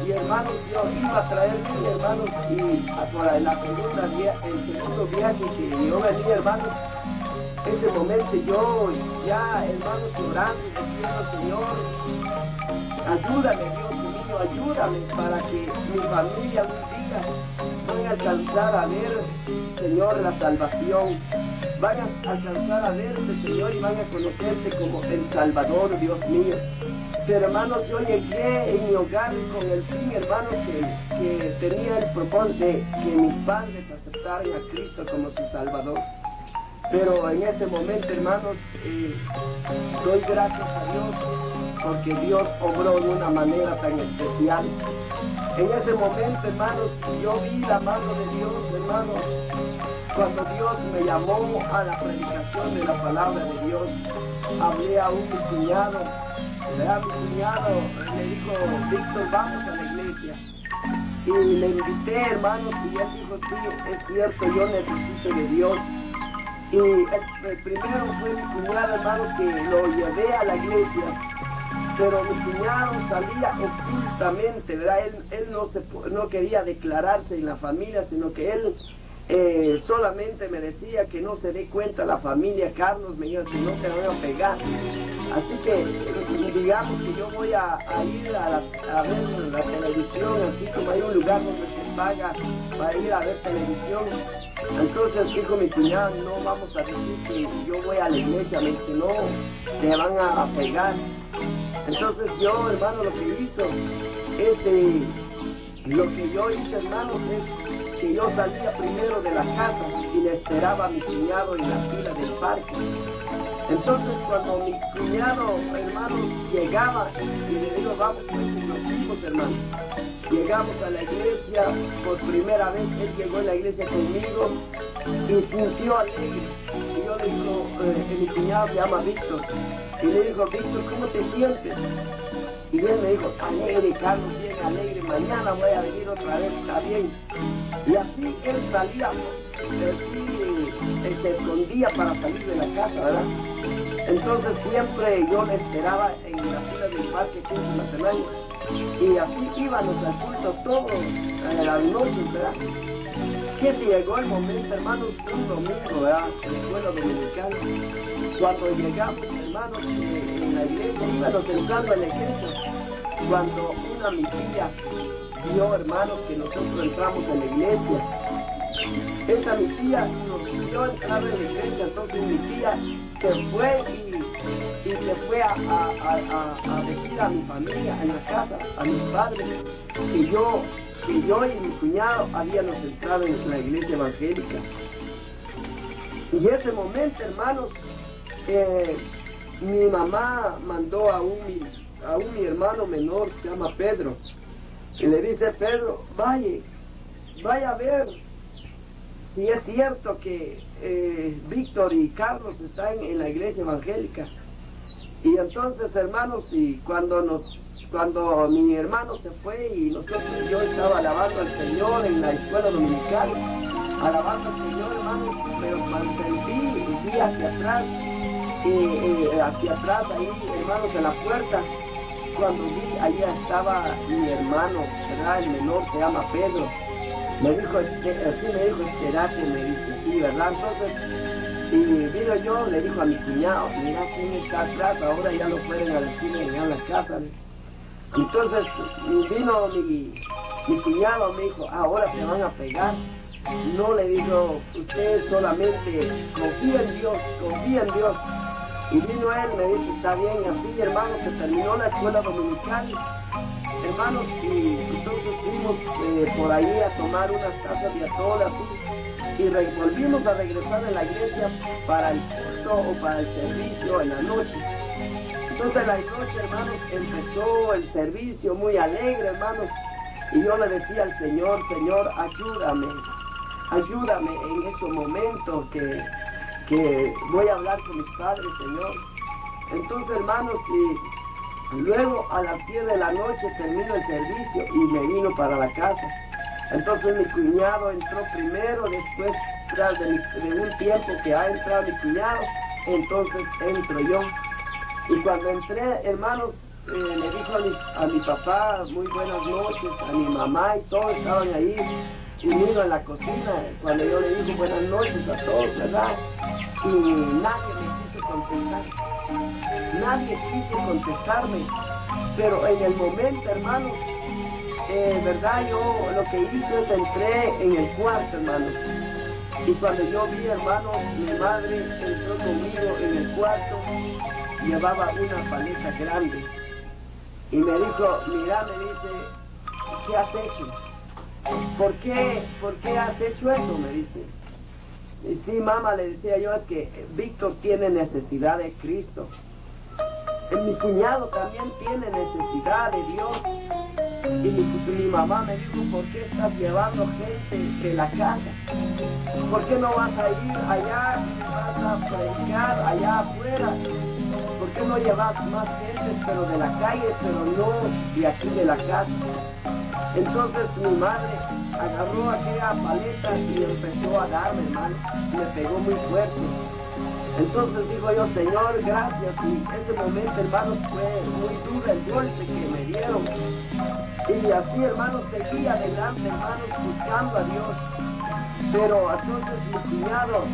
Y, hermanos, yo iba a traer leña, hermanos, y por el segundo viaje que yo venía, hermanos, ese momento yo ya, hermanos, llorando y diciendo, Señor, ayúdame, Dios mío, ayúdame para que mi familia un día vaya a alcanzar a ver, Señor, la salvación. Van a alcanzar a verte, Señor, y van a conocerte como el Salvador, Dios mío. Pero, hermanos, yo llegué en mi hogar con el fin, hermanos, que tenía el propósito de que mis padres aceptaran a Cristo como su Salvador. Pero en ese momento, hermanos, doy gracias a Dios porque Dios obró de una manera tan especial. En ese momento, hermanos, yo vi la mano de Dios, hermanos, cuando Dios me llamó a la predicación de la palabra de Dios. Hablé a mi cuñado, ¿verdad? Mi cuñado me dijo, Víctor, vamos a la iglesia. Y le invité, hermanos, y él dijo, sí, es cierto, yo necesito de Dios. Y el primero fue mi cuñado, hermanos, que lo llevé a la iglesia. Pero mi cuñado salía ocultamente, ¿verdad? Él no quería declararse en la familia, sino que él solamente me decía que no se dé cuenta la familia Carlos, me dijo, si no te voy a pegar. Así que digamos que yo voy a ir a ver la televisión, así como hay un lugar donde se paga para ir a ver televisión. Entonces dijo mi cuñado, no vamos a decir que yo voy a la iglesia, me dice, no, te van a pegar. Entonces yo, hermano, lo que yo hice, hermanos, es que yo salía primero de la casa y le esperaba a mi cuñado en la fila del parque. Entonces cuando mi cuñado, hermanos, llegaba, y le digo, vamos pues en los hijos, hermanos. Llegamos a la iglesia, por primera vez él llegó a la iglesia conmigo y sintió alegre. Y yo le digo, mi cuñado se llama Víctor, y le digo, Víctor, ¿cómo te sientes? Y él me dijo, alegre, Carlos, bien alegre, mañana voy a venir otra vez, está bien. Y así él salía, se escondía para salir de la casa, ¿verdad? Entonces siempre yo le esperaba en la fila del parque 15 Nacional. Y así íbamos al culto todas las noches, ¿verdad? Que si llegó el momento, hermanos, un domingo, ¿verdad? Escuela dominicana. Cuando llegamos, hermanos, en la iglesia, íbamos entrando a la iglesia. Cuando una mi tía vio, hermanos, que nosotros entramos en la iglesia. Esta mi tía nos vio entrar en la iglesia, entonces mi tía se fue y se fue a decir a mi familia en la casa, a mis padres, que yo y mi cuñado habíamos entrado en la iglesia evangélica. Y ese momento, hermanos, mi mamá mandó a mi hermano menor, se llama Pedro, y le dice, Pedro, vaya a ver si es cierto que Víctor y Carlos están en la iglesia evangélica. Y entonces, hermanos, y cuando mi hermano se fue y yo estaba alabando al Señor en la escuela dominical, alabando al Señor, hermanos, pero cuando vi hacia atrás, ahí, hermanos, en la puerta, cuando vi, allí estaba mi hermano, ¿verdad? El menor se llama Pedro. Me dijo, espérate, me dice, sí, ¿verdad? Entonces, y vino yo, le dijo a mi cuñado, mira quién está atrás, ahora ya lo fueron a decir en la casa. Entonces, vino mi cuñado, me dijo, ahora te van a pegar. No, le dijo, usted solamente confía en Dios, confía en Dios. Y vino él, me dice, está bien, así, hermanos, se terminó la escuela dominical, hermanos, y entonces fuimos por ahí a tomar unas tazas de atol, así, y volvimos a regresar a la iglesia para el culto o para el servicio en la noche. Entonces en la noche, hermanos, empezó el servicio muy alegre, hermanos, y yo le decía al Señor, Señor, ayúdame en ese momento que voy a hablar con mis padres, Señor. Entonces, hermanos, y luego a las 10 de la noche terminó el servicio y me vino para la casa. Entonces mi cuñado entró primero, después tras de un tiempo que ha entrado mi cuñado, entonces entro yo. Y cuando entré, hermanos, le dijo a mi papá muy buenas noches, a mi mamá, y todos estaban ahí unidos en la cocina, cuando yo le dije buenas noches a todos, ¿verdad? Y nadie me quiso contestar, nadie quiso contestarme, pero en el momento, hermanos, ¿verdad? Yo lo que hice es entré en el cuarto, hermanos, y cuando yo vi, hermanos, mi madre entró conmigo en el cuarto, llevaba una paleta grande, y me dijo, mira, me dice, ¿qué has hecho? ¿Por qué has hecho eso? Me dice. Sí, mamá, le decía yo, es que Víctor tiene necesidad de Cristo. Mi cuñado también tiene necesidad de Dios. Y mi mamá me dijo, ¿por qué estás llevando gente de la casa? ¿Por qué no vas a ir allá y vas a predicar allá afuera? ¿Por qué no llevas más gentes, pero de la calle, pero no de aquí de la casa? Entonces mi madre agarró aquella paleta y empezó a darme, hermano, me pegó muy fuerte. Entonces digo yo, Señor, gracias, y ese momento, hermanos, fue muy duro el golpe que me dieron. Y así, hermanos, seguí adelante, hermanos, buscando a Dios. Pero entonces mi cuñado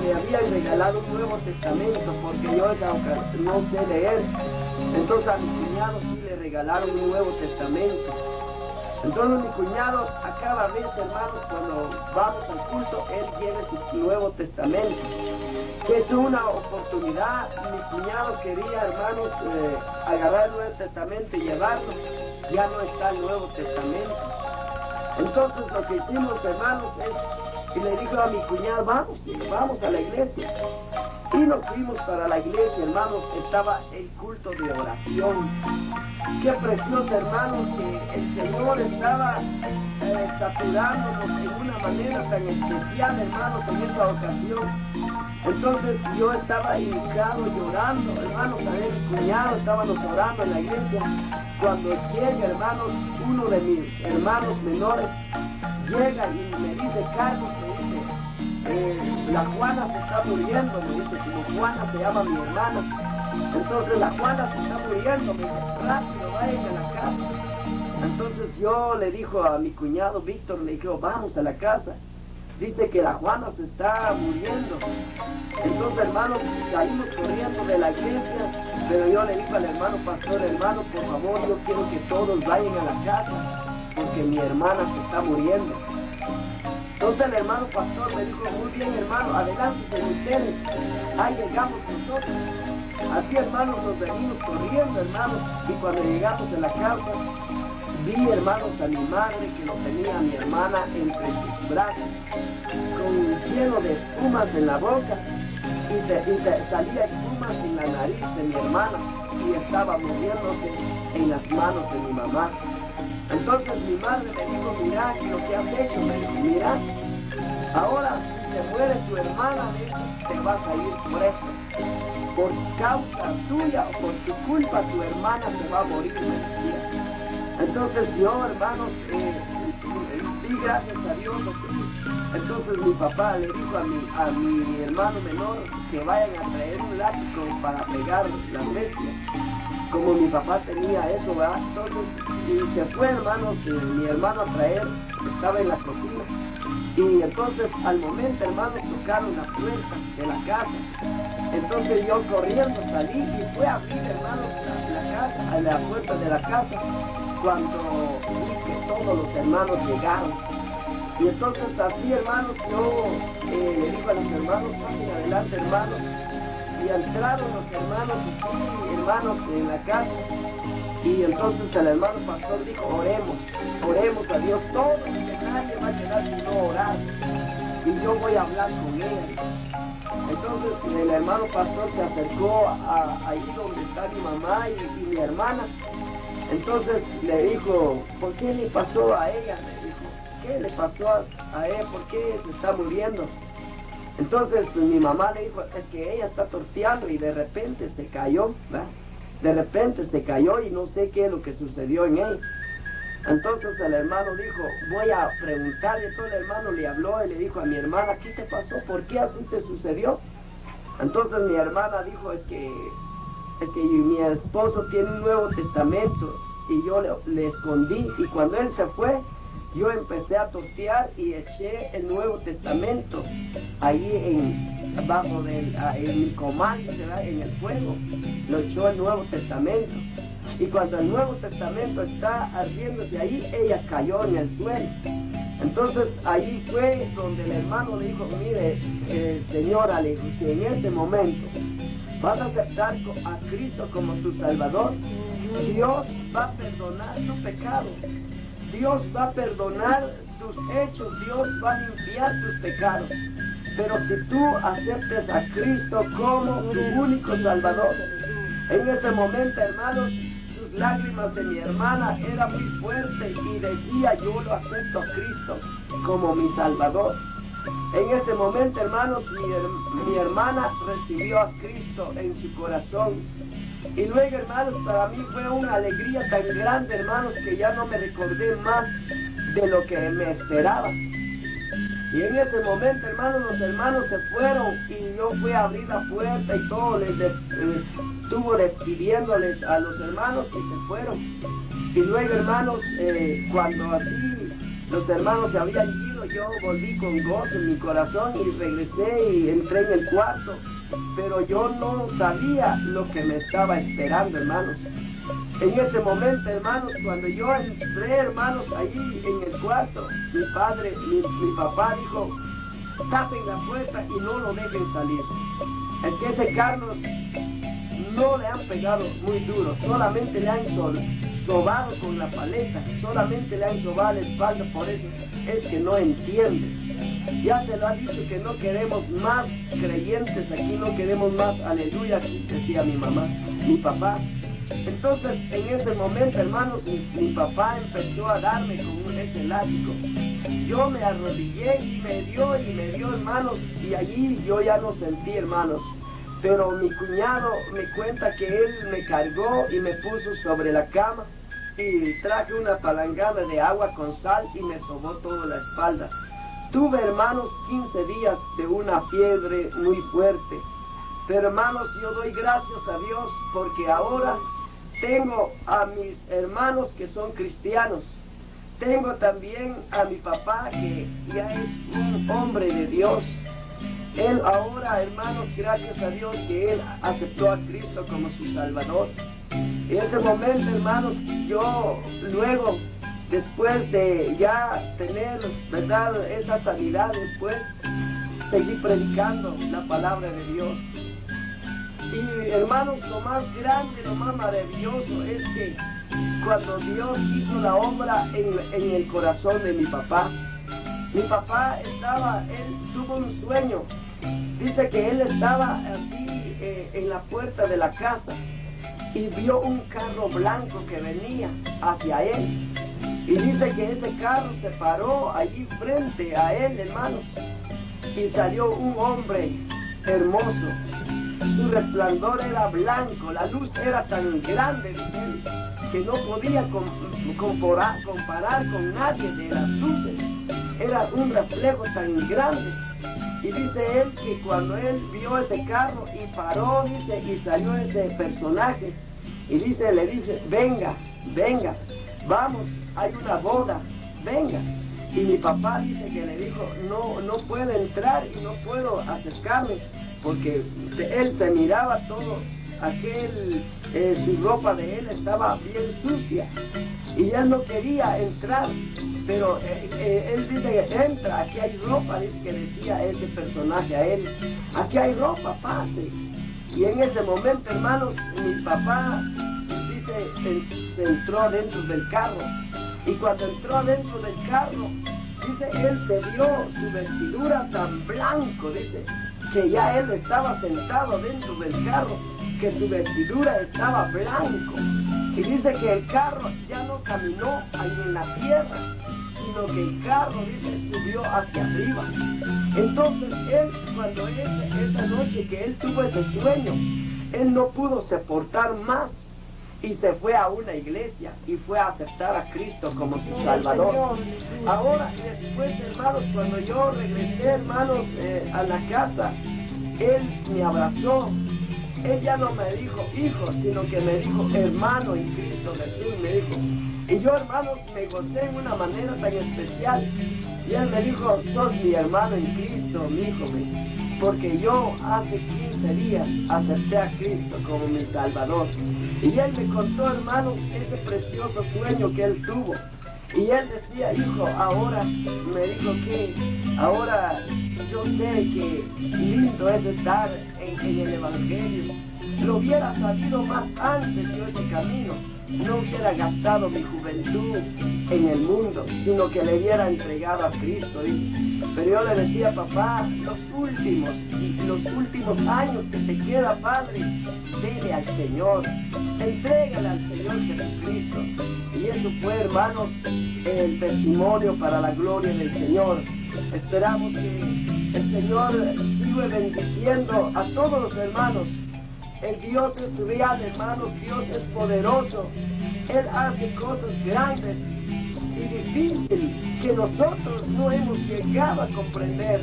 me había regalado un Nuevo Testamento, porque yo no sé leer. Entonces a mi cuñado sí le regalaron un Nuevo Testamento. Entonces mi cuñado a cada vez, hermanos, cuando vamos al culto, él tiene su Nuevo Testamento, que es una oportunidad. Mi cuñado quería, hermanos, agarrar el Nuevo Testamento y llevarlo. Ya no está el Nuevo Testamento. Entonces lo que hicimos, hermanos, y le dijo a mi cuñado, vamos a la iglesia. Y nos fuimos para la iglesia, hermanos, estaba el culto de oración. Qué precioso, hermanos, que el Señor estaba saturándonos de una manera tan especial, hermanos, en esa ocasión. Entonces yo estaba hincado llorando, hermanos, también mi cuñado, estábamos orando en la iglesia. Cuando llega, hermanos, uno de mis hermanos menores, llega y me dice, Carlos, me dice, la Juana se está muriendo, me dice, como Juana se llama mi hermana. Entonces la Juana se está muriendo, me dice, rápido, vayan a la casa. Entonces yo le dijo a mi cuñado Víctor, le dije, vamos a la casa. Dice que la Juana se está muriendo. Entonces, hermanos, salimos corriendo de la iglesia, pero yo le dije al hermano pastor, hermano, por favor, yo quiero que todos vayan a la casa, porque mi hermana se está muriendo. Entonces el hermano pastor me dijo, muy bien, hermano, adelántense ustedes, ahí llegamos nosotros. Así, hermanos, nos venimos corriendo, hermanos, y cuando llegamos a la casa, vi, hermanos, a mi madre que lo tenía a mi hermana entre sus brazos, lleno de espumas en la boca, y salía espumas en la nariz de mi hermana, y estaba muriéndose en las manos de mi mamá. Entonces mi madre me dijo, mira lo que has hecho, me dijo, mira, ahora si se muere tu hermana, te vas a ir preso. Por causa tuya o por tu culpa tu hermana se va a morir, me decía. Entonces yo, hermanos, di gracias a Dios así. Entonces mi papá le dijo a mi hermano menor que vayan a traer un látigo para pegar las bestias. Como mi papá tenía eso, ¿verdad? Entonces, y se fue, hermanos, mi hermano a traer, estaba en la cocina. Y entonces, al momento, hermanos, tocaron la puerta de la casa. Entonces yo corriendo salí y fui a abrir, hermanos, la puerta de la casa, cuando vi que todos los hermanos llegaron. Y entonces así, hermanos, yo le digo a los hermanos, pasen adelante, hermanos. Y entraron los hermanos así, hermanos, en la casa. Y entonces el hermano pastor dijo, oremos a Dios todos, que nadie va a quedar sin no orar. Y yo voy a hablar con él. Entonces el hermano pastor se acercó ahí donde está mi mamá y mi hermana. Entonces le dijo, ¿por qué le pasó a ella? Le dijo, ¿qué le pasó a ella? ¿Por qué se está muriendo? Entonces mi mamá le dijo, es que ella está torteando y de repente se cayó, ¿verdad? De repente se cayó y no sé qué es lo que sucedió en ella. Entonces el hermano dijo, voy a preguntarle. Todo el hermano le habló y le dijo a mi hermana, ¿qué te pasó? ¿Por qué así te sucedió? Entonces mi hermana dijo, es que mi esposo tiene un Nuevo Testamento y yo le escondí, y cuando él se fue, yo empecé a tortear y eché el Nuevo Testamento ahí abajo en mi comal, en el fuego. Lo echó el Nuevo Testamento. Y cuando el Nuevo Testamento está ardiéndose ahí, ella cayó en el suelo. Entonces ahí fue donde el hermano le dijo, mire, señora, le dijo, si en este momento vas a aceptar a Cristo como tu Salvador, Dios va a perdonar tu pecado. Dios va a perdonar tus hechos, Dios va a limpiar tus pecados. Pero si tú aceptes a Cristo como tu único Salvador, en ese momento, hermanos, sus lágrimas de mi hermana eran muy fuertes y decía, yo lo acepto a Cristo como mi Salvador. En ese momento, hermanos, mi hermana recibió a Cristo en su corazón. Y luego, hermanos, para mí fue una alegría tan grande, hermanos, que ya no me recordé más de lo que me esperaba. Y en ese momento, hermanos, los hermanos se fueron y yo fui a abrir la puerta y todo estuvo despidiéndoles a los hermanos y se fueron. Y luego, hermanos, cuando así los hermanos se habían ido, yo volví con gozo en mi corazón y regresé y entré en el cuarto. Pero yo no sabía lo que me estaba esperando, hermanos. En ese momento, hermanos, cuando yo entré, hermanos, allí en el cuarto, mi papá dijo, tapen la puerta y no lo dejen salir. Es que ese Carlos no le han pegado muy duro, solamente le han sobado con la paleta, solamente le han sobado la espalda, por eso es que no entiende. Ya se lo ha dicho que no queremos más creyentes aquí, no queremos más aleluya, aquí decía mi papá. Entonces en ese momento, hermanos, mi papá empezó a darme con ese látigo. Yo me arrodillé y me dio, hermanos, y allí yo ya no sentí, hermanos. Pero mi cuñado me cuenta que él me cargó y me puso sobre la cama y traje una palangana de agua con sal y me sobó toda la espalda. Tuve, hermanos, 15 días de una fiebre muy fuerte. Pero, hermanos, yo doy gracias a Dios porque ahora tengo a mis hermanos que son cristianos. Tengo también a mi papá que ya es un hombre de Dios. Él ahora, hermanos, gracias a Dios que él aceptó a Cristo como su Salvador. En ese momento, hermanos, yo luego, después de ya tener, ¿verdad?, esa sanidad, después seguí predicando la palabra de Dios. Y hermanos, lo más grande, lo más maravilloso es que cuando Dios hizo la obra en el corazón de mi papá él tuvo un sueño. Dice que él estaba así en la puerta de la casa y vio un carro blanco que venía hacia él. Y dice que ese carro se paró allí frente a él, hermanos. y salió un hombre hermoso. Su resplandor era blanco, la luz era tan grande, dice él, que no podía comparar con nadie de las luces. Era un reflejo tan grande. Y dice él que cuando él vio ese carro y paró, dice, y salió ese personaje, y dice, le dice, venga, venga, vamos, hay una boda, venga. Y mi papá dice que le dijo, no puedo entrar y no puedo acercarme, porque él se miraba todo, su ropa de él estaba bien sucia, y él no quería entrar. Pero él dice, entra, aquí hay ropa, dice que decía ese personaje a él, aquí hay ropa, pase. Y en ese momento, hermanos, mi papá, dice, se entró dentro del carro. Y cuando entró dentro del carro, dice, él se vio su vestidura tan blanco, dice, que ya él estaba sentado dentro del carro, que su vestidura estaba blanco. Y dice que el carro ya no caminó ahí en la tierra, sino que el carro, dice, subió hacia arriba. Entonces él, cuando esa noche que él tuvo ese sueño, él no pudo soportar más y se fue a una iglesia y fue a aceptar a Cristo como su Salvador. Ahora, después, hermanos, cuando yo regresé, hermanos, a la casa, él me abrazó. Él ya no me dijo hijo, sino que me dijo hermano en Cristo Jesús, me dijo. Y yo, hermanos, me gocé en una manera tan especial. Y él me dijo, sos mi hermano en Cristo, mi hijo, porque yo hace 15 días acepté a Cristo como mi Salvador. Y él me contó, hermanos, ese precioso sueño que él tuvo. Y él decía, hijo, ahora, me dijo que ahora yo sé que lindo es estar en el Evangelio. Lo hubiera sabido más antes yo ese camino. No hubiera gastado mi juventud en el mundo, sino que le hubiera entregado a Cristo, dice. Pero yo le decía, papá, los últimos años que te queda, padre, dele al Señor, entrégale al Señor Jesucristo. Y eso fue, hermanos, el testimonio para la gloria del Señor. Esperamos que el Señor siga bendiciendo a todos los hermanos. El Dios es real, hermanos, Dios es poderoso. Él hace cosas grandes y difíciles que nosotros no hemos llegado a comprender.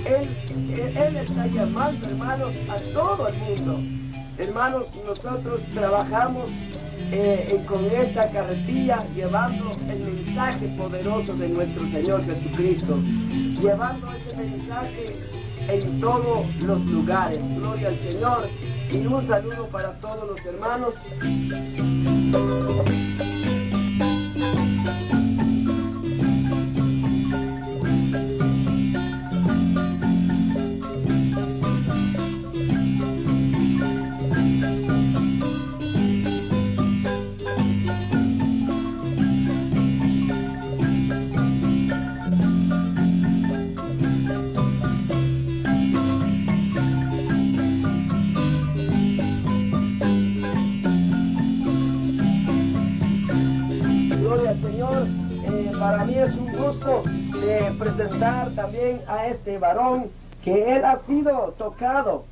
Él está llamando, hermanos, a todo el mundo. Hermanos, nosotros trabajamos con esta carretilla llevando el mensaje poderoso de nuestro Señor Jesucristo, llevando ese mensaje en todos los lugares. Gloria al Señor. Y un saludo para todos los hermanos. Para mí es un gusto presentar también a este varón que él ha sido tocado.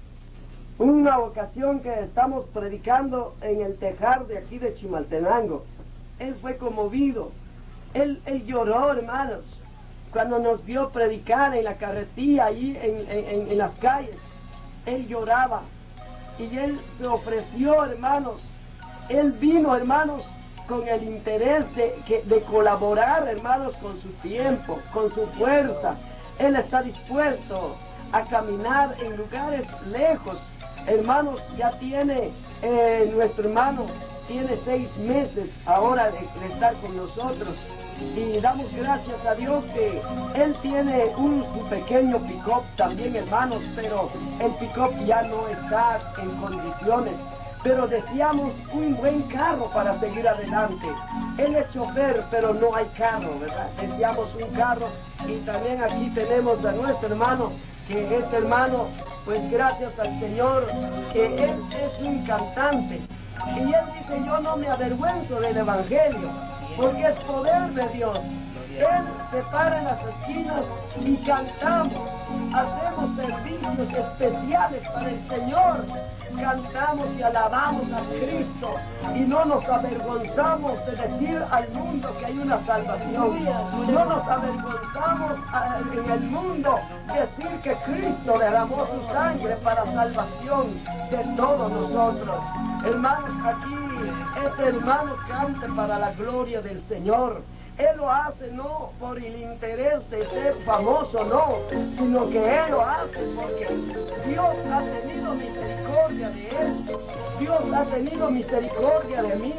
Una ocasión que estamos predicando en el tejar de aquí de Chimaltenango, él fue conmovido, él lloró, hermanos, cuando nos vio predicar en la carretilla, allí en las calles. Él lloraba y él se ofreció, hermanos. Él vino, hermanos, con el interés de colaborar, hermanos, con su tiempo, con su fuerza. Él está dispuesto a caminar en lugares lejos. Hermanos, ya tiene, nuestro hermano tiene 6 meses ahora de estar con nosotros. Y damos gracias a Dios que él tiene un pequeño pick-up también, hermanos, pero el pick-up ya no está en condiciones. Pero deseamos un buen carro para seguir adelante. Él es chofer, pero no hay carro, ¿verdad? Deseamos un carro. Y también aquí tenemos a nuestro hermano, que este hermano, pues gracias al Señor, que él es un cantante. Y él dice, yo no me avergüenzo del Evangelio, porque es poder de Dios. Él se para en las esquinas y cantamos, hacemos canciones especiales para el Señor. Cantamos y alabamos a Cristo y no nos avergonzamos de decir al mundo que hay una salvación. No nos avergonzamos en el mundo decir que Cristo derramó su sangre para salvación de todos nosotros. Hermanos, aquí este hermano cante para la gloria del Señor. Él lo hace no por el interés de ser famoso, no, sino que Él lo hace porque Dios ha tenido misericordia de Él. Dios ha tenido misericordia de mí.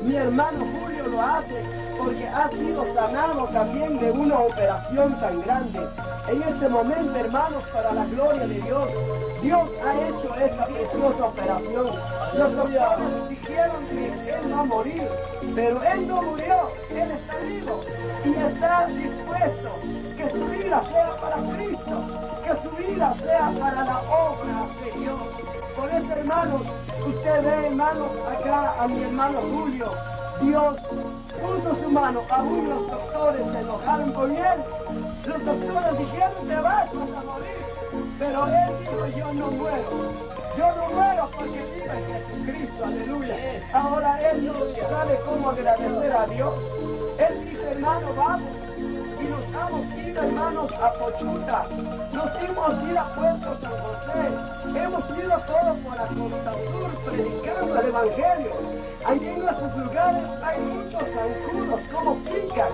Mi hermano Julio lo hace porque ha sido sanado también de una operación tan grande. En este momento, hermanos, para la gloria de Dios, Dios ha hecho esta preciosa operación. Los doctores dijeron que Él va a morir, pero Él no murió, Él está vivo y está dispuesto que su vida sea para Cristo, que su vida sea para la obra de Dios. Por eso, hermanos, usted ve, hermanos, acá a mi hermano Julio, Dios puso su mano, aún los doctores se enojaron con él. Los doctores dijeron, te vas a morir, pero él dijo, yo no muero porque vive en Jesucristo, aleluya. Ahora él no sabe cómo agradecer a Dios. Él dice, hermano, vamos. Y nos hemos ido, hermanos, a Pochuta, nos hemos ido a Puerto San José, hemos ido todo por la costa sur predicando el Evangelio. Allí en esos lugares hay muchos zancudos, como pican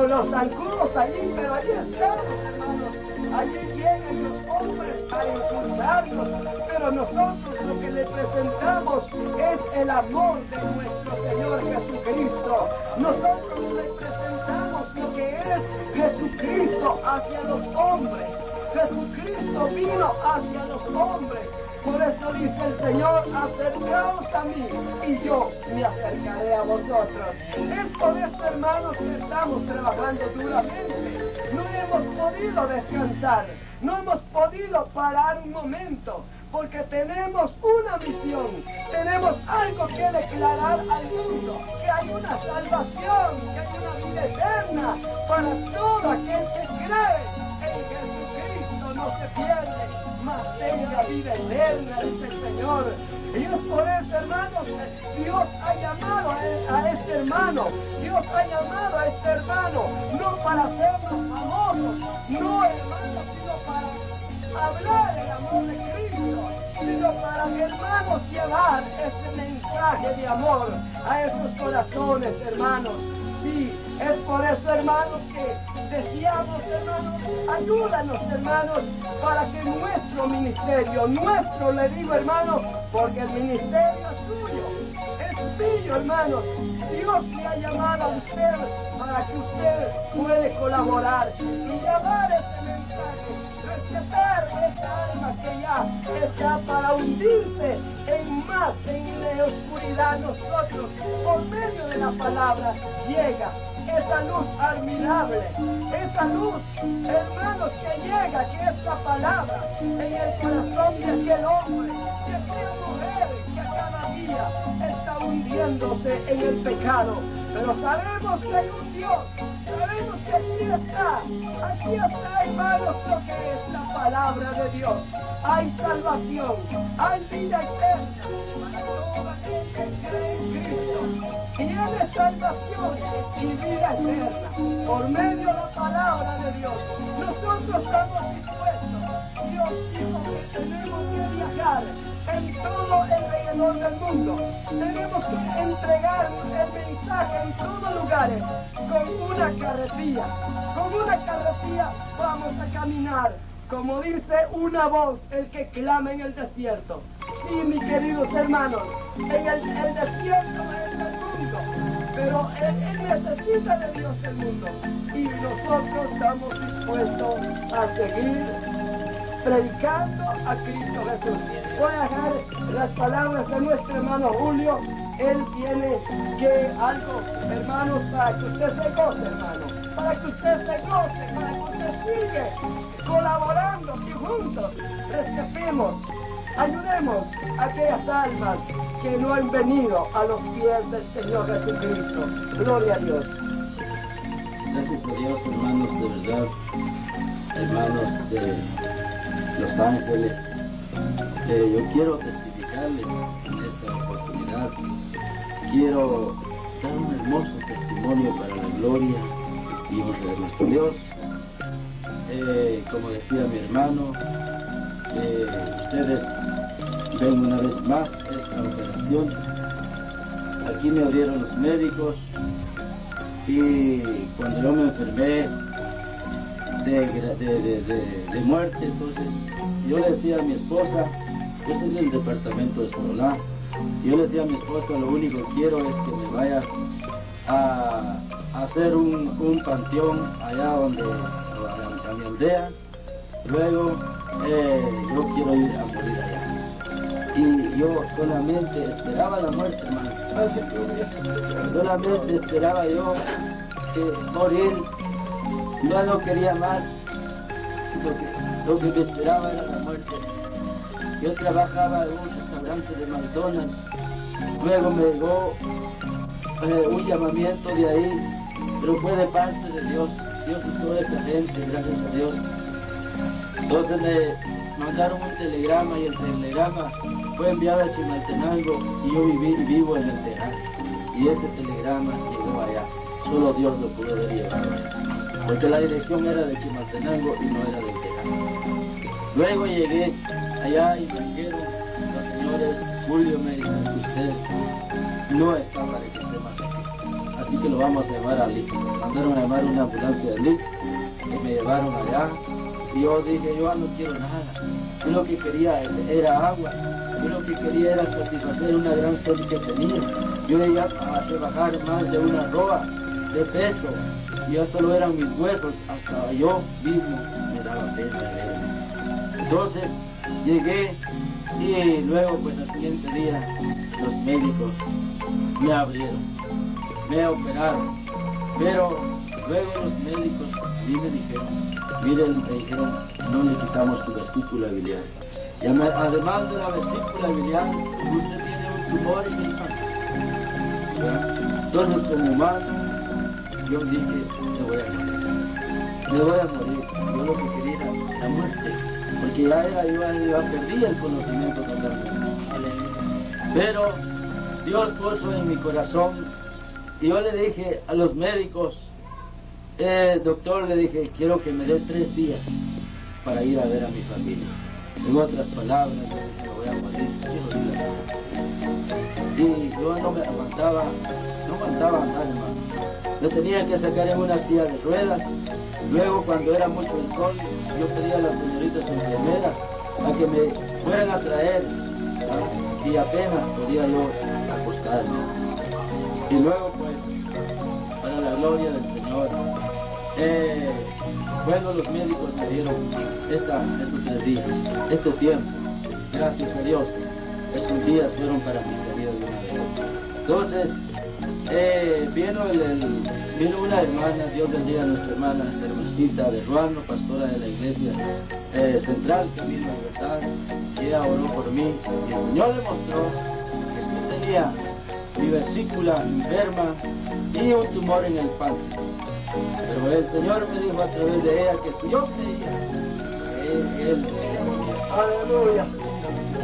los zancudos allí, pero allí estamos, hermanos. Allí vienen los hombres a insultarnos, pero nosotros lo que le presentamos es el amor de nuestro Señor Jesucristo. Nosotros le presentamos lo que es Jesucristo hacia los hombres. Jesucristo vino hacia los hombres. Por eso dice el Señor, acercaos a mí y yo me acercaré a vosotros. Es por eso, hermanos, que estamos trabajando duramente. No hemos podido descansar, no hemos podido parar un momento, porque tenemos una misión, tenemos algo que declarar al mundo, que hay una salvación, que hay una vida eterna para todo aquel que cree en Jesucristo, no se pierde, mas tenga vida eterna, dice el Señor. Y es por eso, hermanos, Dios ha llamado a este hermano, Dios ha llamado a este hermano, no para hacernos famosos, no, hermanos, sino para hablar el amor de Cristo, sino para, hermanos, llevar ese mensaje de amor a esos corazones, hermanos. Sí, es por eso, hermanos, que deseamos, hermanos, ayúdanos, hermanos, para que nuestro ministerio, le digo, hermanos, porque el ministerio es suyo, es mío, hermanos. Dios le ha llamado a usted para que usted puede colaborar y llevar ese mensaje, rescatar esa alma que ya está para hundirse en la oscuridad. Nosotros, por medio de la palabra, llega esa luz admirable, esa luz, hermanos, que llega, que es la palabra en el corazón de aquel hombre, de aquella mujer que cada día está hundiéndose en el pecado. Pero sabemos que hay un Dios, sabemos que aquí está, hermanos, lo que es la palabra de Dios. Hay salvación, hay vida eterna para todo aquel que cree en Cristo. Tiene salvación y vida eterna por medio de la palabra de Dios. Nosotros estamos dispuestos. Dios dijo que tenemos que viajar en todo alrededor del mundo. Tenemos que entregar el mensaje en todos lugares con una carretilla. Con una carretilla vamos a caminar. Como dice una voz, el que clama en el desierto. Sí, mis queridos hermanos, en el desierto es el mundo, pero él necesita de Dios el mundo. Y nosotros estamos dispuestos a seguir predicando a Cristo Jesús. Voy a dejar las palabras de nuestro hermano Julio. Él tiene que algo, hermanos, para que usted se goce, hermano. Para que usted se goce, para que usted siga colaborando y juntos rescatemos, ayudemos a aquellas almas que no han venido a los pies del Señor Jesucristo. Gloria a Dios. Gracias a Dios, hermanos, de verdad, hermanos, Los Ángeles. Yo quiero testificarles en esta oportunidad. Quiero dar un hermoso testimonio para la gloria y honra de nuestro Dios. Como decía mi hermano, ustedes ven una vez más esta operación. Aquí me abrieron los médicos y cuando yo me enfermé de muerte, entonces yo le decía a mi esposa, yo soy del departamento de Sololá, yo le decía a mi esposa, lo único que quiero es que me vayas a hacer un panteón allá a mi aldea, luego yo quiero ir a morir allá. Y yo solamente esperaba la muerte, hermano. Solamente esperaba yo morir. Yo no quería más. Lo que me esperaba era la muerte. Yo trabajaba en un restaurante de McDonald's. Luego me llegó un llamamiento de ahí, pero fue de parte de Dios. Dios usó a esa gente, gracias a Dios. Entonces me mandaron un telegrama y el telegrama fue enviado a Chimaltenango y yo vivo en el Tejar. Y ese telegrama llegó allá. Solo Dios lo pudo haber llevado. Porque la dirección era de Chimaltenango y no era del Tejar. Luego llegué allá y me dijeron los señores, Julio me dijo, usted no está para que esté más aquí. Así que lo vamos a llevar a Lix. Mandaron a llamar una ambulancia de Lix y me llevaron allá. Y yo dije, yo no quiero nada. Yo lo que quería era agua. Yo lo que quería era satisfacer una gran sed que tenía. Yo iba a rebajar más de una arroba de peso. Y ya solo eran mis huesos. Hasta yo mismo me daba pena de verme. Entonces llegué y luego pues al siguiente día los médicos me abrieron. Me operaron. Pero luego los médicos a mí me dijeron, miren, me dijeron, no le quitamos su vesícula biliar. Y además de la vesícula biliar, usted tiene un tumor en el páncreas. Entonces, como humano, yo dije, me voy a morir. Me voy a morir. Yo lo que quería era la muerte. Porque ya perdí el conocimiento totalmente. Pero Dios puso en mi corazón, y yo le dije a los médicos, doctor, le dije, quiero que me dé 3 días para ir a ver a mi familia. En otras palabras, me voy a morir, quiero ir a ver. Y yo no me aguantaba andar, hermano. Me tenía que sacar en una silla de ruedas. Luego, cuando era mucho el sol, yo pedía a las señoritas enfermeras a que me fueran a traer, ¿no? Y apenas podía yo acostarme. Y luego, pues, para la gloria del Señor, bueno, los médicos me dieron estos 3 días, este tiempo, gracias a Dios, esos días fueron para mi salida de una vez. Entonces, vino una hermana, Dios bendiga a nuestra hermana, Hermosita de Ruano, pastora de la iglesia central, Camino Libertad, y ella oró por mí, y el Señor le mostró que sí tenía mi vesícula enferma y un tumor en el páncreas. Pero el Señor me dijo a través de ella que si yo creía, Él aleluya.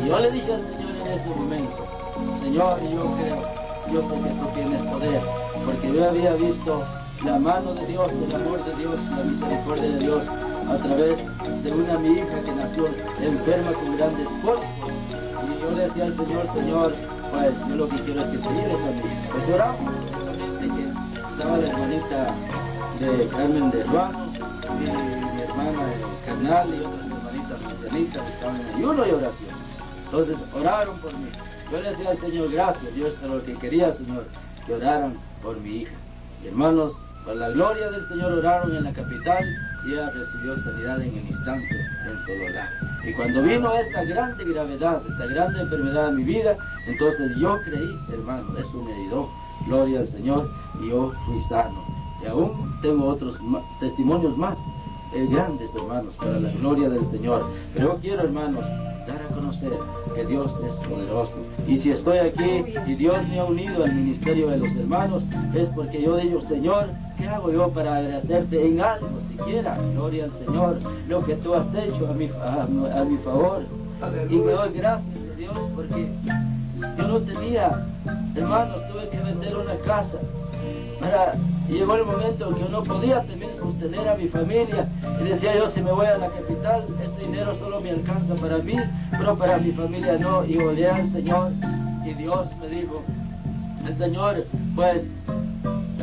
Y yo le dije al Señor en ese momento, Señor, yo creo, yo sé que tú tienes poder, porque yo había visto la mano de Dios, el amor de Dios, la misericordia de Dios, a través de mi hija que nació enferma con grandes pólipos. Y yo le decía al Señor, Señor, pues yo lo que quiero es que te lleves a mí. Pues oramos, precisamente que estaba la hermanita de Carmen de Ruano, y mi hermana carnal y otras hermanitas cristianitas estaban en ayuno y oración. Entonces oraron por mí. Yo le decía al Señor, gracias, Dios era lo que quería, Señor, que oraran por mi hija. Y hermanos, por la gloria del Señor oraron en la capital y ella recibió sanidad en el instante en Sololá. Y cuando vino esta grande gravedad, esta grande enfermedad en mi vida, entonces yo creí, hermano, eso me ayudó, gloria al Señor, y yo fui sano. Y aún tengo otros testimonios más grandes, hermanos, para la gloria del Señor. Pero yo quiero, hermanos, dar a conocer reconocer que Dios es poderoso. Y si estoy aquí y Dios me ha unido al ministerio de los hermanos, es porque yo digo, Señor, ¿qué hago yo para agradecerte en algo siquiera? Gloria al Señor, lo que tú has hecho a mi favor. Y me doy gracias a Dios porque yo no tenía, hermanos, tuve que vender una casa. Y llegó el momento que yo no podía también sostener a mi familia. Y decía yo, si me voy a la capital, este dinero solo me alcanza para mí, pero para mi familia no. Y oré al Señor y Dios me dijo, el Señor pues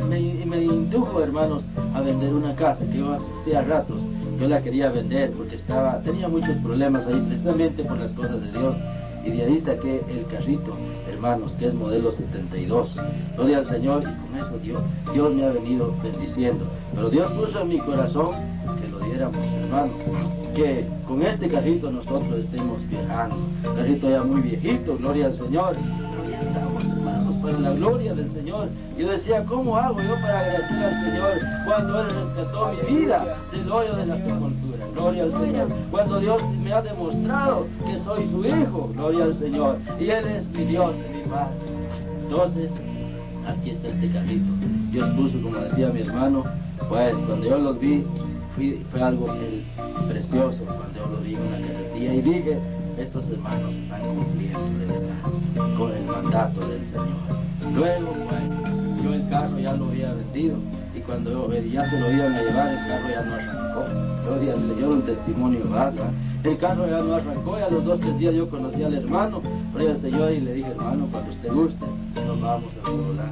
me indujo, hermanos, a vender una casa que yo hacía ratos yo la quería vender porque tenía muchos problemas ahí precisamente por las cosas de Dios. Y de ahí saqué el carrito, hermanos, que es modelo 72. Gloria al Señor, y con eso Dios me ha venido bendiciendo. Pero Dios puso en mi corazón que lo diéramos, hermanos, que con este carrito nosotros estemos viajando. Un carrito ya muy viejito, gloria al Señor. Pero ya estamos, hermanos, para la gloria del Señor. Yo decía, ¿cómo hago yo para agradecer al Señor cuando Él rescató mi vida del hoyo de la sepultura? Gloria al Señor. Cuando Dios me ha demostrado que soy su hijo, gloria al Señor. Y Él es mi Dios y mi Padre. Entonces, aquí está este carrito. Dios puso, como decía mi hermano, pues cuando yo los vi, fue algo precioso cuando yo los vi en una carretilla. Y dije, estos hermanos están cumpliendo de verdad con el mandato del Señor. Luego, pues, yo el carro ya lo había vendido. Y cuando ya se lo iban a llevar, el carro ya no arrancó. Gloria al Señor, un testimonio baja. El carro ya no arrancó, y a los 2 o 3 días yo conocí al hermano, gloria al Señor, y le dije, hermano, cuando usted guste, nos vamos a su lado.